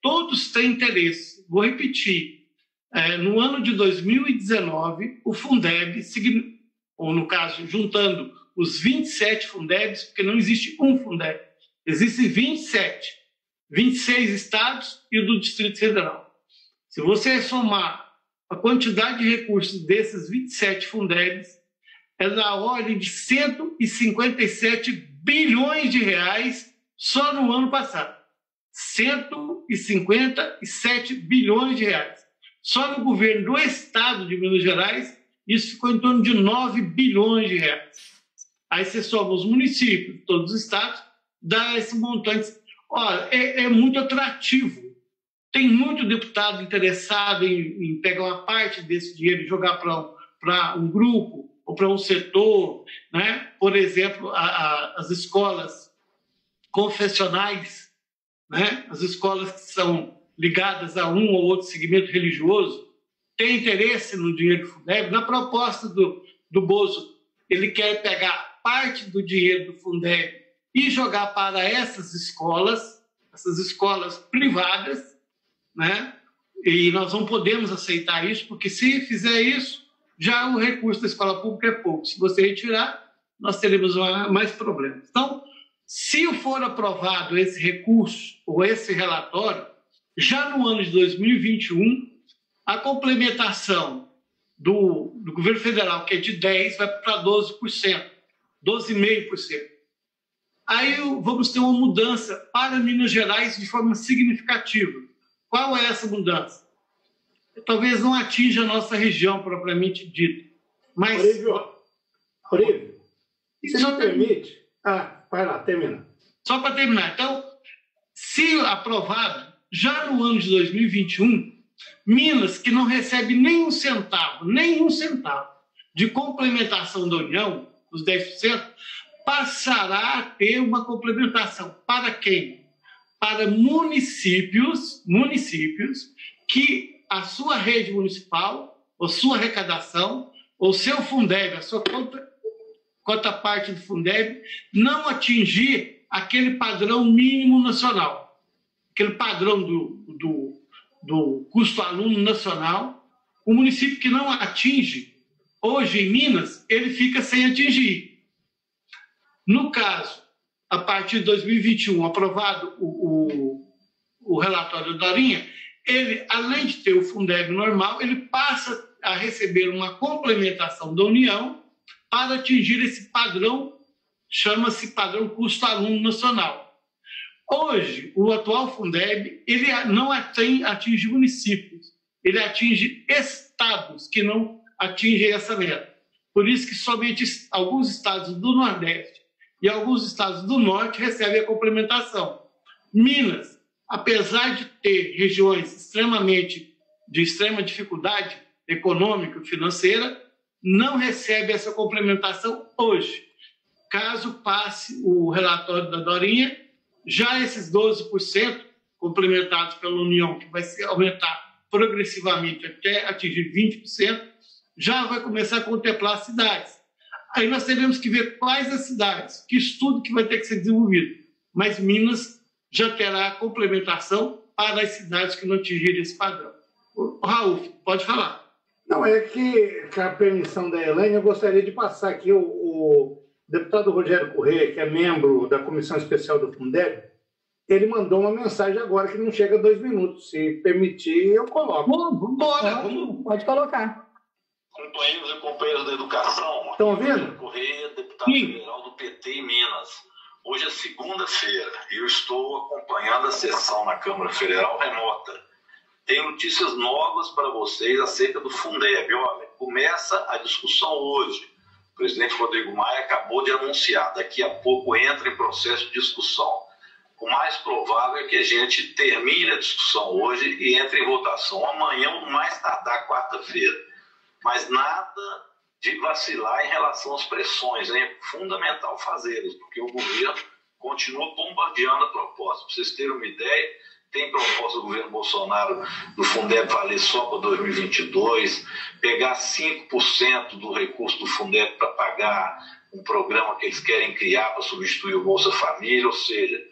todos têm interesse. Vou repetir, no ano de 2019, o Fundeb, ou no caso, juntando os 27 Fundebs, porque não existe um Fundeb, existem 27, 26 estados e o do Distrito Federal. Se você somar a quantidade de recursos desses 27 Fundebs, é da ordem de 157 bilhões de reais só no ano passado. 157 bilhões de reais. Só no governo do estado de Minas Gerais, isso ficou em torno de 9 bilhões de reais. Aí você soma os municípios, todos os estados, dá esse montante. Olha, é muito atrativo. Tem muito deputado interessado em pegar uma parte desse dinheiro e jogar para um grupo ou para um setor, né? Por exemplo, as escolas confessionais, né? As escolas que são ligadas a um ou outro segmento religioso, têm interesse no dinheiro do Fundeb. Na proposta do Bozo, ele quer pegar parte do dinheiro do Fundeb e jogar para essas escolas privadas, né? E nós não podemos aceitar isso, porque se fizer isso, já o recurso da escola pública é pouco. Se você retirar, nós teremos mais problemas. Então, se for aprovado esse recurso ou esse relatório, já no ano de 2021, a complementação do governo federal, que é de 10%, vai para 12%, 12,5%. Aí vamos ter uma mudança para Minas Gerais de forma significativa. Qual é essa mudança? Talvez não atinja a nossa região propriamente dita, mas... Aurélio, se não permite... vai lá, termina. Só para terminar. Então, se aprovado, já no ano de 2021, Minas, que não recebe nem um centavo de complementação da União, os 10%, passará a ter uma complementação. Para quem? Para municípios que a sua rede municipal, ou sua arrecadação, ou seu Fundeb, a sua quota parte do Fundeb, não atingir aquele padrão mínimo nacional, aquele padrão do custo aluno nacional. O município que não atinge, hoje em Minas, ele fica sem atingir. No caso, a partir de 2021, aprovado o relatório da Dorinha, ele, além de ter o Fundeb normal, ele passa a receber uma complementação da União para atingir esse padrão, chama-se padrão custo-aluno nacional. Hoje, o atual Fundeb, ele não atinge municípios, ele atinge estados que não atingem essa meta. Por isso que somente alguns estados do Nordeste e alguns estados do Norte recebem a complementação. Minas, apesar de ter regiões de extrema dificuldade econômica e financeira, não recebe essa complementação hoje. Caso passe o relatório da Dorinha, já esses 12% complementados pela União, que vai aumentar progressivamente até atingir 20%, já vai começar a contemplar as cidades. Aí nós teremos que ver quais as cidades, que estudo que vai ter que ser desenvolvido. Mas Minas já terá complementação para as cidades que não atingirem esse padrão. Raul, pode falar. Não, é que, com a permissão da Elaine, eu gostaria de passar aqui o deputado Rogério Corrêa, que é membro da Comissão Especial do Fundeb, ele mandou uma mensagem agora que não chega a 2 minutos. Se permitir, eu coloco. Pode colocar. Companheiros e companheiras da educação, estão ouvindo? Corrêa, deputado federal do PT em Minas. Hoje é segunda-feira e eu estou acompanhando a sessão na Câmara Federal remota. Tenho notícias novas para vocês acerca do Fundeb. Olha, começa a discussão hoje. O presidente Rodrigo Maia acabou de anunciar, daqui a pouco entra em processo de discussão. O mais provável é que a gente termine a discussão hoje e entre em votação amanhã ou mais tardar quarta-feira. Mas nada de vacilar em relação às pressões, hein? É fundamental fazê-las, porque o governo continua bombardeando a proposta. Para vocês terem uma ideia, tem proposta do governo Bolsonaro do Fundeb valer só para 2022, pegar 5% do recurso do Fundeb para pagar um programa que eles querem criar para substituir o Bolsa Família, ou seja,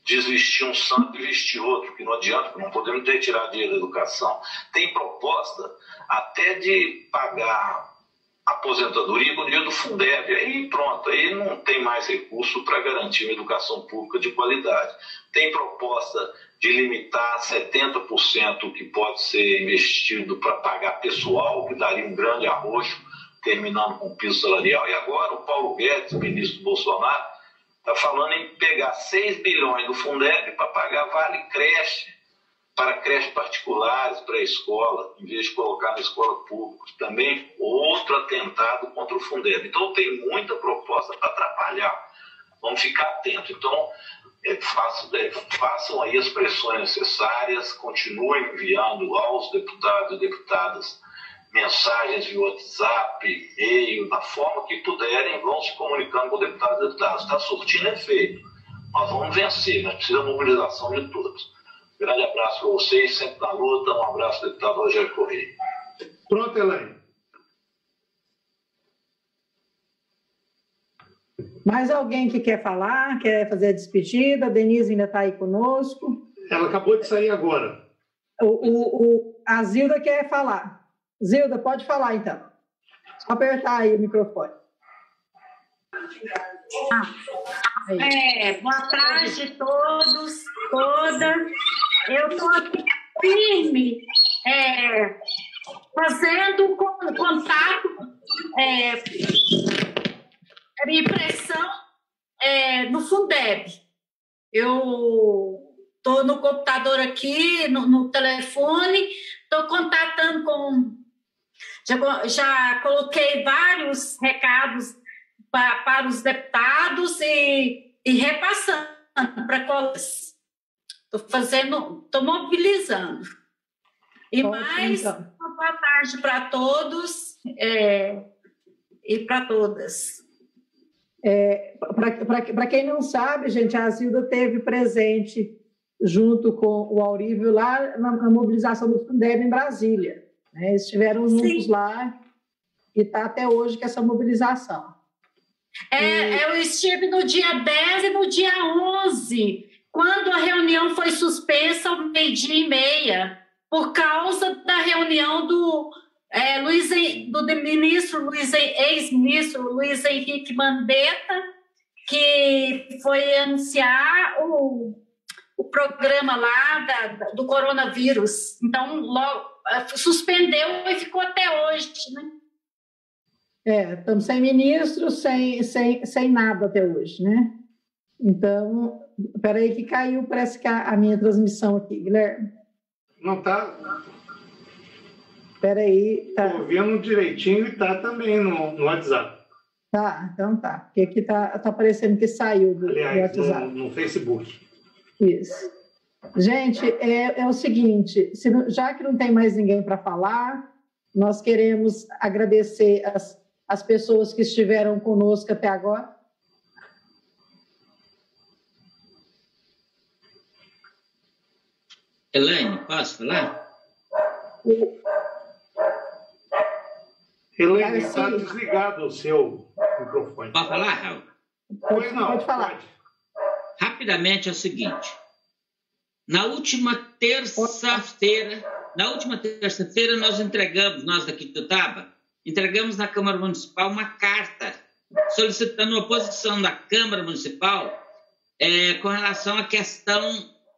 desvestir um santo e vestir outro, que não adianta, porque não podemos retirar dinheiro da educação. Tem proposta até de pagar aposentadoria com o dinheiro do Fundeb, aí pronto, aí não tem mais recurso para garantir uma educação pública de qualidade. Tem proposta de limitar 70% o que pode ser investido para pagar pessoal, que daria um grande arroxo, terminando com o piso salarial. E agora o Paulo Guedes, ministro do Bolsonaro, está falando em pegar 6 bilhões do Fundeb para pagar vale creche para creches particulares, pré-escola, em vez de colocar na escola pública. Também outro atentado contra o Fundeb. Então tem muita proposta para atrapalhar. Vamos ficar atentos. Então façam aí as pressões necessárias, continuem enviando aos deputados e deputadas mensagens via WhatsApp, e-mail, da forma que puderem, vão se comunicando com deputados e deputadas. Está surtindo efeito. Nós vamos vencer, nós precisamos da mobilização de todos. Grande abraço para vocês, sempre na luta. Um abraço, deputado Rogério Corrêa. Pronto, Elaine. Mais alguém que quer falar, quer fazer a despedida? A Denise ainda está aí conosco. Ela acabou de sair agora. A Zilda quer falar. Zilda, pode falar, então. Só apertar aí o microfone. Boa tarde a todos, todas. Eu estou aqui firme, fazendo contato, minha impressão no Fundeb. Eu estou no computador aqui, no telefone, estou contatando com... Já coloquei vários recados para os deputados e repassando para colegas. Estou mobilizando. E ótimo, mais então. Uma boa tarde para todos e para todas. Para quem não sabe, gente, a Zilda esteve presente junto com o Aurívio lá na mobilização do Fundeb em Brasília. Né? Eles estiveram juntos lá e está até hoje com essa mobilização. Eu estive no dia 10 e no dia 11, quando a reunião foi suspensa ao 12:30, por causa da reunião do ex-ministro Luiz Henrique Mandetta, que foi anunciar o programa lá do coronavírus. Então, logo suspendeu e ficou até hoje, né? Estamos sem ministro, sem nada até hoje, né? Então, espera aí que caiu, parece que a minha transmissão aqui, Guilherme. Não está? Espera aí. Tá. Estou vendo direitinho e está também no WhatsApp. Tá, então tá. Porque aqui tá parecendo que saiu do WhatsApp. No Facebook. Isso. Gente, é o seguinte, já que não tem mais ninguém para falar, nós queremos agradecer as pessoas que estiveram conosco até agora. Elaine, posso falar? Elaine, está desligado o seu microfone. Pode falar, Raul? Pode falar. Pode. Rapidamente é o seguinte. Na última terça-feira, nós daqui de Tutaba, entregamos na Câmara Municipal uma carta solicitando a oposição da Câmara Municipal com relação à questão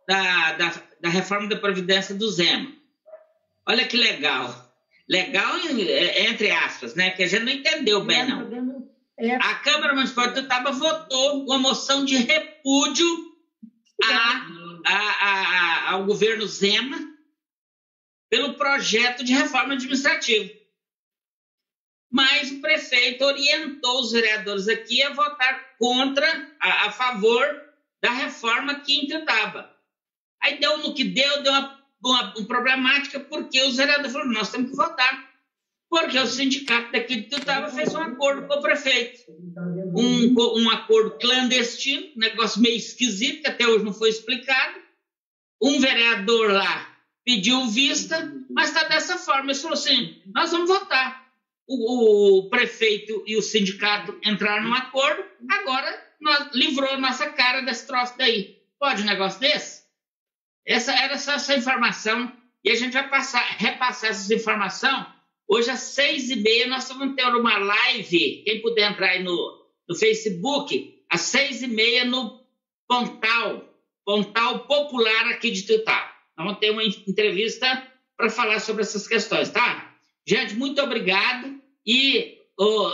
da reforma da Previdência do Zema. Olha que legal. Legal, entre aspas, né? Que a gente não entendeu bem, não. A Câmara Municipal de Tutaba votou uma moção de repúdio ao governo Zema pelo projeto de reforma administrativa. Mas o prefeito orientou os vereadores aqui a votar a favor da reforma aqui em Tutaba. Aí deu no que deu uma problemática, porque os vereadores falaram, nós temos que votar. Porque o sindicato daqui de Tutaba fez um acordo com o prefeito. Um acordo clandestino, um negócio meio esquisito, que até hoje não foi explicado. Um vereador lá pediu vista, mas está dessa forma. Ele falou assim, nós vamos votar. O prefeito e o sindicato entraram num acordo, agora livrou nossa cara desse troço daí. Pode um negócio desse? Essa era só essa informação, e a gente vai repassar essa informação. Hoje, às 6h30, nós vamos ter uma live, quem puder entrar aí no Facebook, às 6h30 no Pontal Popular aqui de Tutaba. Nós vamos ter uma entrevista para falar sobre essas questões, tá? Gente, muito obrigado, e,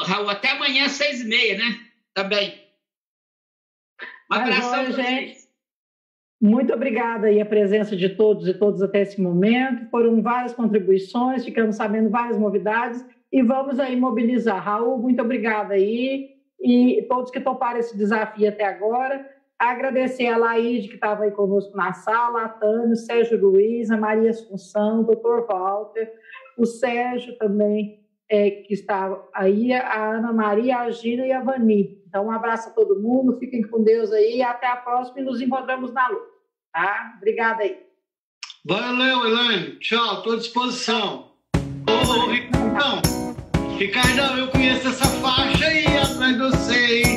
Raul, até amanhã às 6h30, né? Tá bem. Um abração para vocês. Muito obrigada aí a presença de todos e todas até esse momento. Foram várias contribuições, ficamos sabendo várias novidades e vamos aí mobilizar. Raul, muito obrigada aí e todos que toparam esse desafio até agora. Agradecer a Laíde, que estava aí conosco na sala, a Tânia, o Sérgio Luiz, a Maria Assunção, o doutor Walter, o Sérgio também, que está aí, a Ana Maria, a Gina e a Vani. Então, um abraço a todo mundo, fiquem com Deus aí, até a próxima e nos encontramos na luta, tá? Obrigada aí. Valeu, Elaine. Tchau, estou à disposição. Ô, Ricardão, eu conheço essa faixa aí atrás de você, hein?